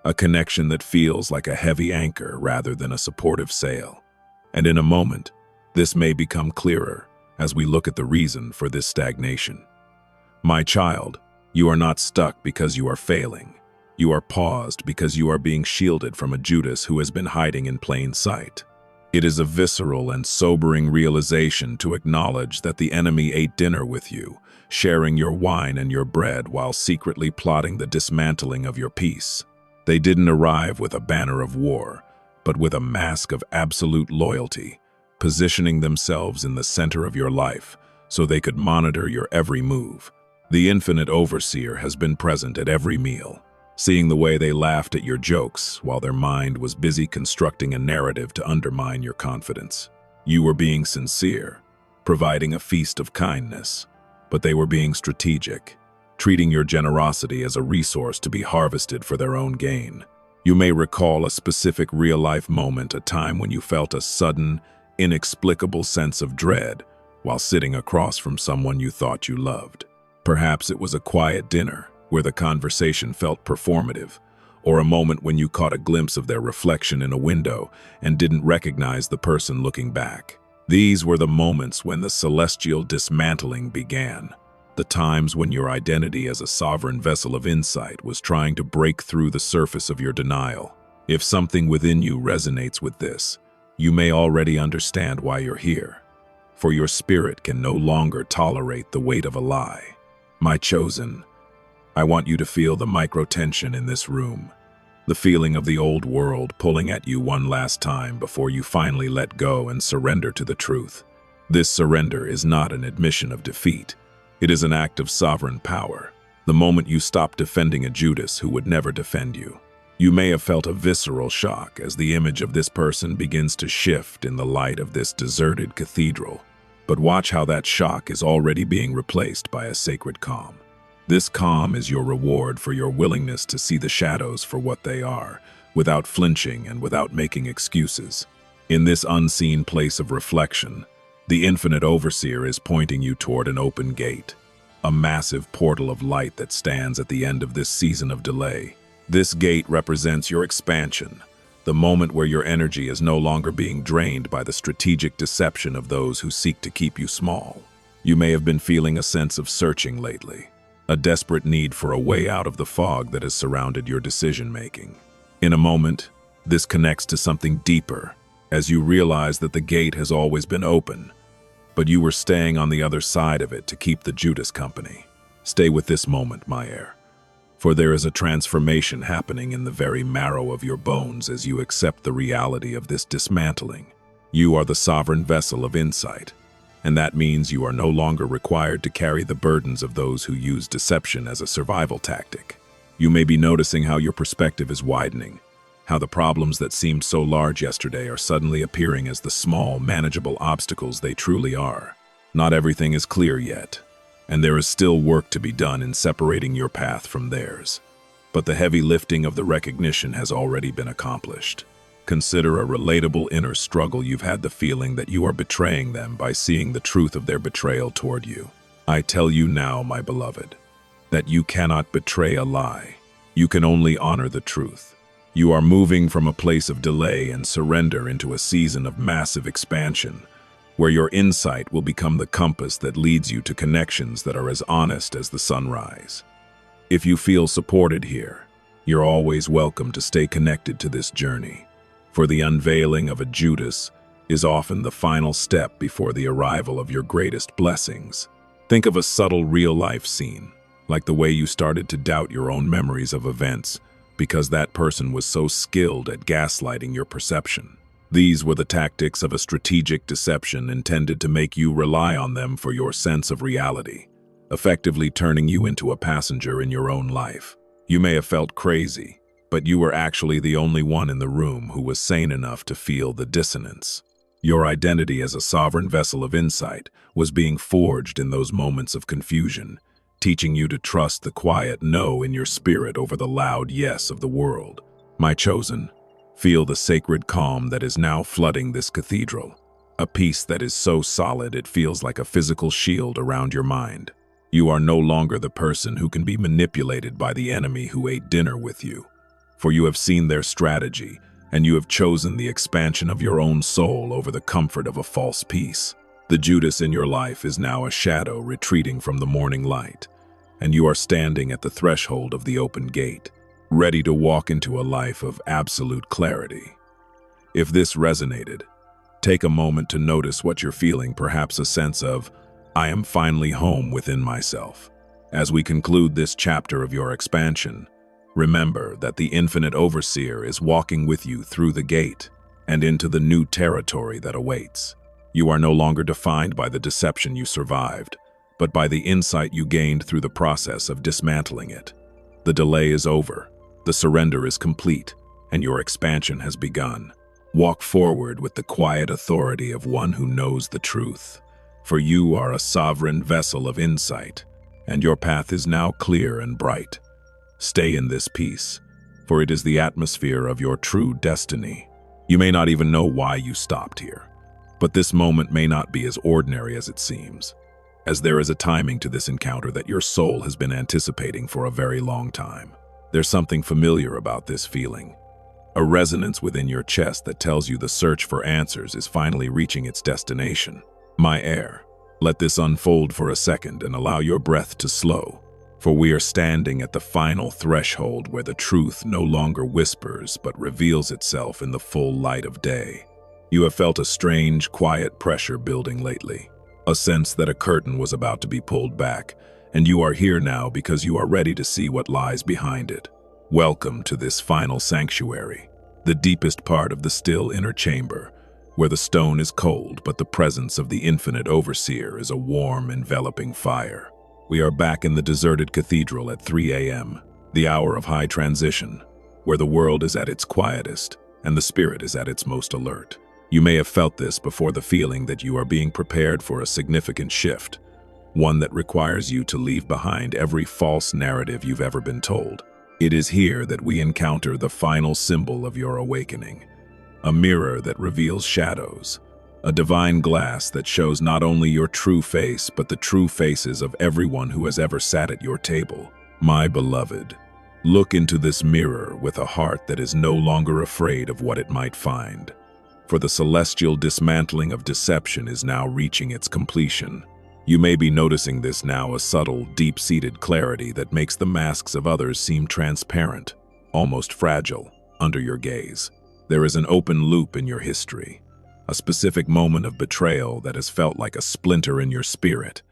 a connection that feels like a heavy anchor rather than a supportive sail. And in a moment, this may become clearer as we look at the reason for this stagnation. My child, you are not stuck because you are failing. You are paused because you are being shielded from a Judas who has been hiding in plain sight. It is a visceral and sobering realization to acknowledge that the enemy ate dinner with you, sharing your wine and your bread while secretly plotting the dismantling of your peace. They didn't arrive with a banner of war, but with a mask of absolute loyalty, positioning themselves in the center of your life so they could monitor your every move. The infinite overseer has been present at every meal, seeing the way they laughed at your jokes while their mind was busy constructing a narrative to undermine your confidence. You were being sincere, providing a feast of kindness, but they were being strategic, treating your generosity as a resource to be harvested for their own gain. You may recall a specific real-life moment, a time when you felt a sudden, inexplicable sense of dread while sitting across from someone you thought you loved. Perhaps it was a quiet dinner where the conversation felt performative, or a moment when you caught a glimpse of their reflection in a window and didn't recognize the person looking back. These were the moments when the celestial dismantling began, the times when your identity as a sovereign vessel of insight was trying to break through the surface of your denial. If something within you resonates with this, you may already understand why you're here, for your spirit can no longer tolerate the weight of a lie. My chosen, I want you to feel the micro-tension in this room, the feeling of the old world pulling at you one last time before you finally let go and surrender to the truth. This surrender is not an admission of defeat. It is an act of sovereign power. The moment you stop defending a Judas who would never defend you. You may have felt a visceral shock as the image of this person begins to shift in the light of this deserted cathedral. But watch how that shock is already being replaced by a sacred calm. This calm is your reward for your willingness to see the shadows for what they are, without flinching and without making excuses. In this unseen place of reflection, the infinite overseer is pointing you toward an open gate, a massive portal of light that stands at the end of this season of delay. This gate represents your expansion, the moment where your energy is no longer being drained by the strategic deception of those who seek to keep you small. You may have been feeling a sense of searching lately, a desperate need for a way out of the fog that has surrounded your decision-making. In a moment, this connects to something deeper, as you realize that the gate has always been open, but you were staying on the other side of it to keep the Judas company. Stay with this moment, my heir, for there is a transformation happening in the very marrow of your bones as you accept the reality of this dismantling. You are the sovereign vessel of insight, and that means you are no longer required to carry the burdens of those who use deception as a survival tactic. You may be noticing how your perspective is widening, how the problems that seemed so large yesterday are suddenly appearing as the small, manageable obstacles they truly are. Not everything is clear yet, and there is still work to be done in separating your path from theirs. But the heavy lifting of the recognition has already been accomplished. Consider a relatable inner struggle. You've had the feeling that you are betraying them by seeing the truth of their betrayal toward you. I tell you now, my beloved, that you cannot betray a lie. You can only honor the truth. You are moving from a place of delay and surrender into a season of massive expansion, where your insight will become the compass that leads you to connections that are as honest as the sunrise. If you feel supported here, you're always welcome to stay connected to this journey, for the unveiling of a Judas is often the final step before the arrival of your greatest blessings. Think of a subtle real-life scene, like the way you started to doubt your own memories of events because that person was so skilled at gaslighting your perception. These were the tactics of a strategic deception intended to make you rely on them for your sense of reality, effectively turning you into a passenger in your own life. You may have felt crazy, but you were actually the only one in the room who was sane enough to feel the dissonance. Your identity as a sovereign vessel of insight was being forged in those moments of confusion, teaching you to trust the quiet no in your spirit over the loud yes of the world. My chosen, feel the sacred calm that is now flooding this cathedral, a peace that is so solid it feels like a physical shield around your mind. You are no longer the person who can be manipulated by the enemy who ate dinner with you, for you have seen their strategy, and you have chosen the expansion of your own soul over the comfort of a false peace. The Judas in your life is now a shadow retreating from the morning light, and you are standing at the threshold of the open gate, ready to walk into a life of absolute clarity. If this resonated, take a moment to notice what you're feeling, perhaps a sense of, I am finally home within myself. As we conclude this chapter of your expansion, remember that the infinite overseer is walking with you through the gate and into the new territory that awaits. You are no longer defined by the deception you survived, but by the insight you gained through the process of dismantling it. The delay is over, the surrender is complete, and your expansion has begun. Walk forward with the quiet authority of one who knows the truth, for you are a sovereign vessel of insight, and your path is now clear and bright. Stay in this peace, for it is the atmosphere of your true destiny. You may not even know why you stopped here, but this moment may not be as ordinary as it seems, as there is a timing to this encounter that your soul has been anticipating for a very long time. There's something familiar about this feeling, a resonance within your chest that tells you the search for answers is finally reaching its destination. My heir, let this unfold for a second and allow your breath to slow, for we are standing at the final threshold where the truth no longer whispers but reveals itself in the full light of day. You have felt a strange, quiet pressure building lately, a sense that a curtain was about to be pulled back, and you are here now because you are ready to see what lies behind it. Welcome to this final sanctuary, the deepest part of the still inner chamber, where the stone is cold but the presence of the infinite overseer is a warm, enveloping fire. We are back in the deserted cathedral at 3 a.m., the hour of high transition, where the world is at its quietest and the spirit is at its most alert. You may have felt this before, the feeling that you are being prepared for a significant shift, one that requires you to leave behind every false narrative you've ever been told. It is here that we encounter the final symbol of your awakening, a mirror that reveals shadows, a divine glass that shows not only your true face but the true faces of everyone who has ever sat at your table. My beloved, look into this mirror with a heart that is no longer afraid of what it might find, for the celestial dismantling of deception is now reaching its completion. You may be noticing this now, a subtle, deep-seated clarity that makes the masks of others seem transparent, almost fragile, under your gaze. There is an open loop in your history, a specific moment of betrayal that has felt like a splinter in your spirit,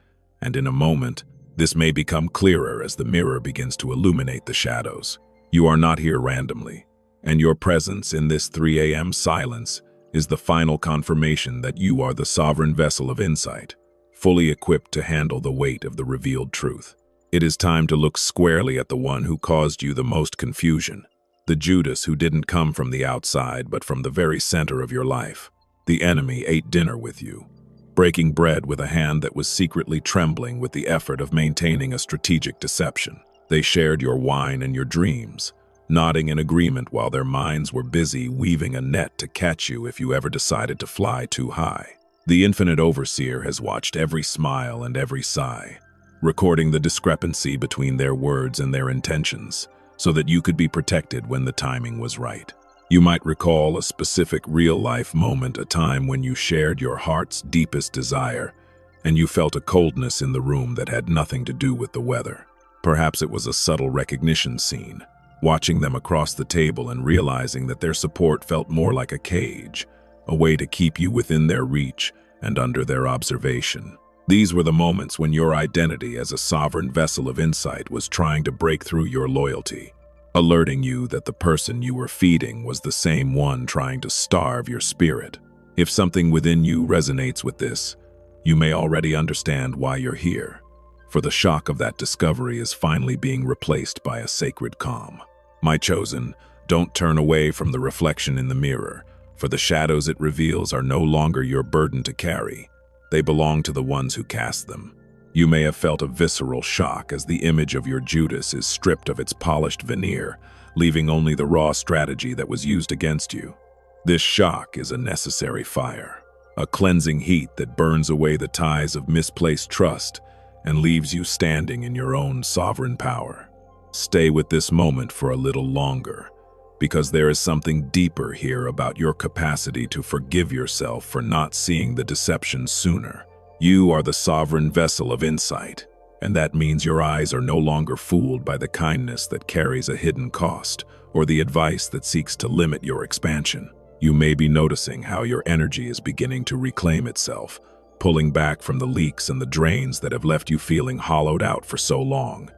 and in a moment, this may become clearer as the mirror begins to illuminate the shadows. You are not here randomly, and your presence in this 3 a.m. silence is the final confirmation that you are the sovereign vessel of insight, fully equipped to handle the weight of the revealed truth. It is time to look squarely at the one who caused you the most confusion, the Judas who didn't come from the outside but from the very center of your life. The enemy ate dinner with you, breaking bread with a hand that was secretly trembling with the effort of maintaining a strategic deception. They shared your wine and your dreams, nodding in agreement while their minds were busy weaving a net to catch you if you ever decided to fly too high. The infinite overseer has watched every smile and every sigh, recording the discrepancy between their words and their intentions, so that you could be protected when the timing was right. You might recall a specific real-life moment, a time when you shared your heart's deepest desire, and you felt a coldness in the room that had nothing to do with the weather. Perhaps it was a subtle recognition scene, watching them across the table and realizing that their support felt more like a cage, a way to keep you within their reach and under their observation. These were the moments when your identity as a sovereign vessel of insight was trying to break through your loyalty, alerting you that the person you were feeding was the same one trying to starve your spirit. If something within you resonates with this, you may already understand why you're here, for the shock of that discovery is finally being replaced by a sacred calm. My chosen, don't turn away from the reflection in the mirror, for the shadows it reveals are no longer your burden to carry. They belong to the ones who cast them. You may have felt a visceral shock as the image of your Judas is stripped of its polished veneer, leaving only the raw strategy that was used against you. This shock is a necessary fire, a cleansing heat that burns away the ties of misplaced trust and leaves you standing in your own sovereign power. Stay with this moment for a little longer, because there is something deeper here about your capacity to forgive yourself for not seeing the deception sooner. You are the sovereign vessel of insight, and that means your eyes are no longer fooled by the kindness that carries a hidden cost or the advice that seeks to limit your expansion. You may be noticing how your energy is beginning to reclaim itself, pulling back from the leaks and the drains that have left you feeling hollowed out for so long.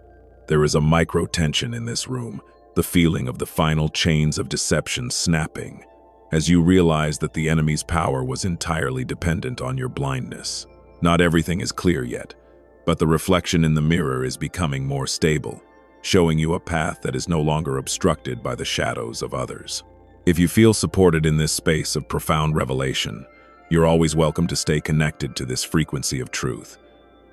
There is a micro-tension in this room, the feeling of the final chains of deception snapping, as you realize that the enemy's power was entirely dependent on your blindness. Not everything is clear yet, but the reflection in the mirror is becoming more stable, showing you a path that is no longer obstructed by the shadows of others. If you feel supported in this space of profound revelation, you're always welcome to stay connected to this frequency of truth,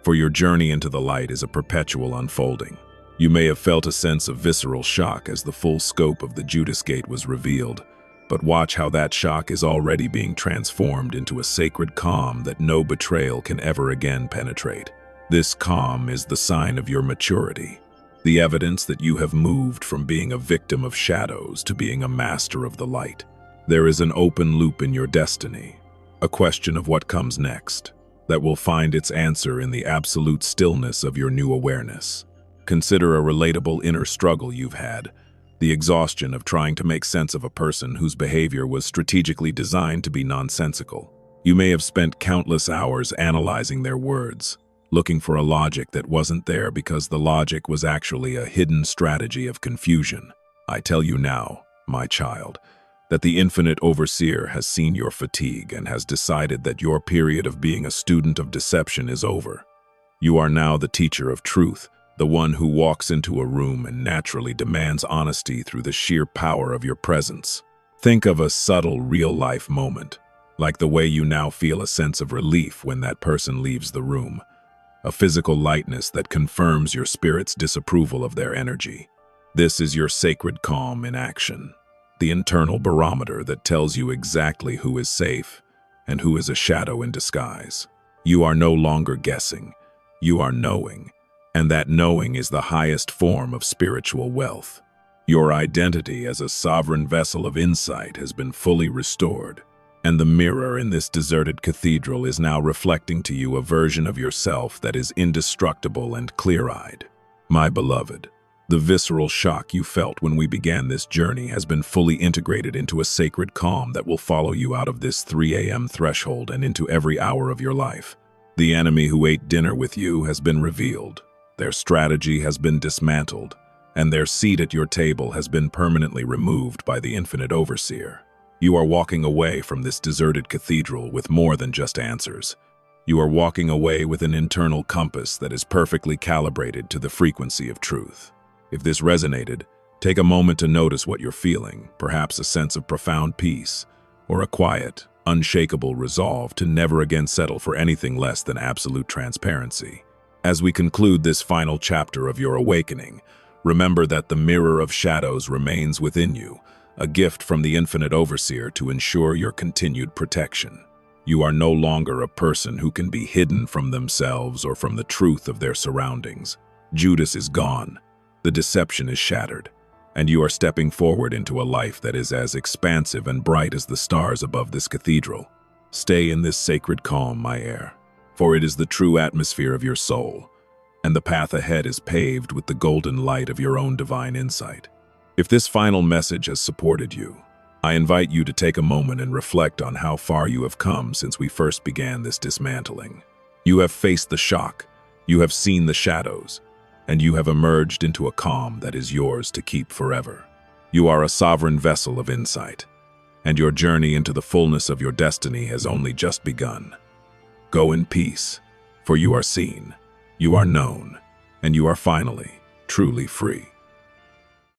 for your journey into the light is a perpetual unfolding. You may have felt a sense of visceral shock as the full scope of the Judas Gate was revealed, but watch how that shock is already being transformed into a sacred calm that no betrayal can ever again penetrate. This calm is the sign of your maturity, the evidence that you have moved from being a victim of shadows to being a master of the light. There is an open loop in your destiny, a question of what comes next, that will find its answer in the absolute stillness of your new awareness. Consider a relatable inner struggle you've had, the exhaustion of trying to make sense of a person whose behavior was strategically designed to be nonsensical. You may have spent countless hours analyzing their words, looking for a logic that wasn't there because the logic was actually a hidden strategy of confusion. I tell you now, my child, that the infinite overseer has seen your fatigue and has decided that your period of being a student of deception is over. You are now the teacher of truth, the one who walks into a room and naturally demands honesty through the sheer power of your presence. Think of a subtle, real-life moment, like the way you now feel a sense of relief when that person leaves the room, a physical lightness that confirms your spirit's disapproval of their energy. This is your sacred calm in action, the internal barometer that tells you exactly who is safe and who is a shadow in disguise. You are no longer guessing, you are knowing. And that knowing is the highest form of spiritual wealth. Your identity as a sovereign vessel of insight has been fully restored, and the mirror in this deserted cathedral is now reflecting to you a version of yourself that is indestructible and clear-eyed. My beloved, the visceral shock you felt when we began this journey has been fully integrated into a sacred calm that will follow you out of this 3 a.m. threshold and into every hour of your life. The enemy who ate dinner with you has been revealed. Their strategy has been dismantled, and their seat at your table has been permanently removed by the infinite overseer. You are walking away from this deserted cathedral with more than just answers. You are walking away with an internal compass that is perfectly calibrated to the frequency of truth. If this resonated, take a moment to notice what you're feeling, perhaps a sense of profound peace, or a quiet, unshakable resolve to never again settle for anything less than absolute transparency. As we conclude this final chapter of your awakening, remember that the mirror of shadows remains within you, a gift from the infinite overseer to ensure your continued protection. You are no longer a person who can be hidden from themselves or from the truth of their surroundings. Judas is gone, the deception is shattered, and you are stepping forward into a life that is as expansive and bright as the stars above this cathedral. Stay in this sacred calm, my heir, for it is the true atmosphere of your soul, and the path ahead is paved with the golden light of your own divine insight. If this final message has supported you, I invite you to take a moment and reflect on how far you have come since we first began this dismantling. You have faced the shock, you have seen the shadows, and you have emerged into a calm that is yours to keep forever. You are a sovereign vessel of insight, and your journey into the fullness of your destiny has only just begun. Go in peace, for you are seen, you are known, and you are finally, truly free.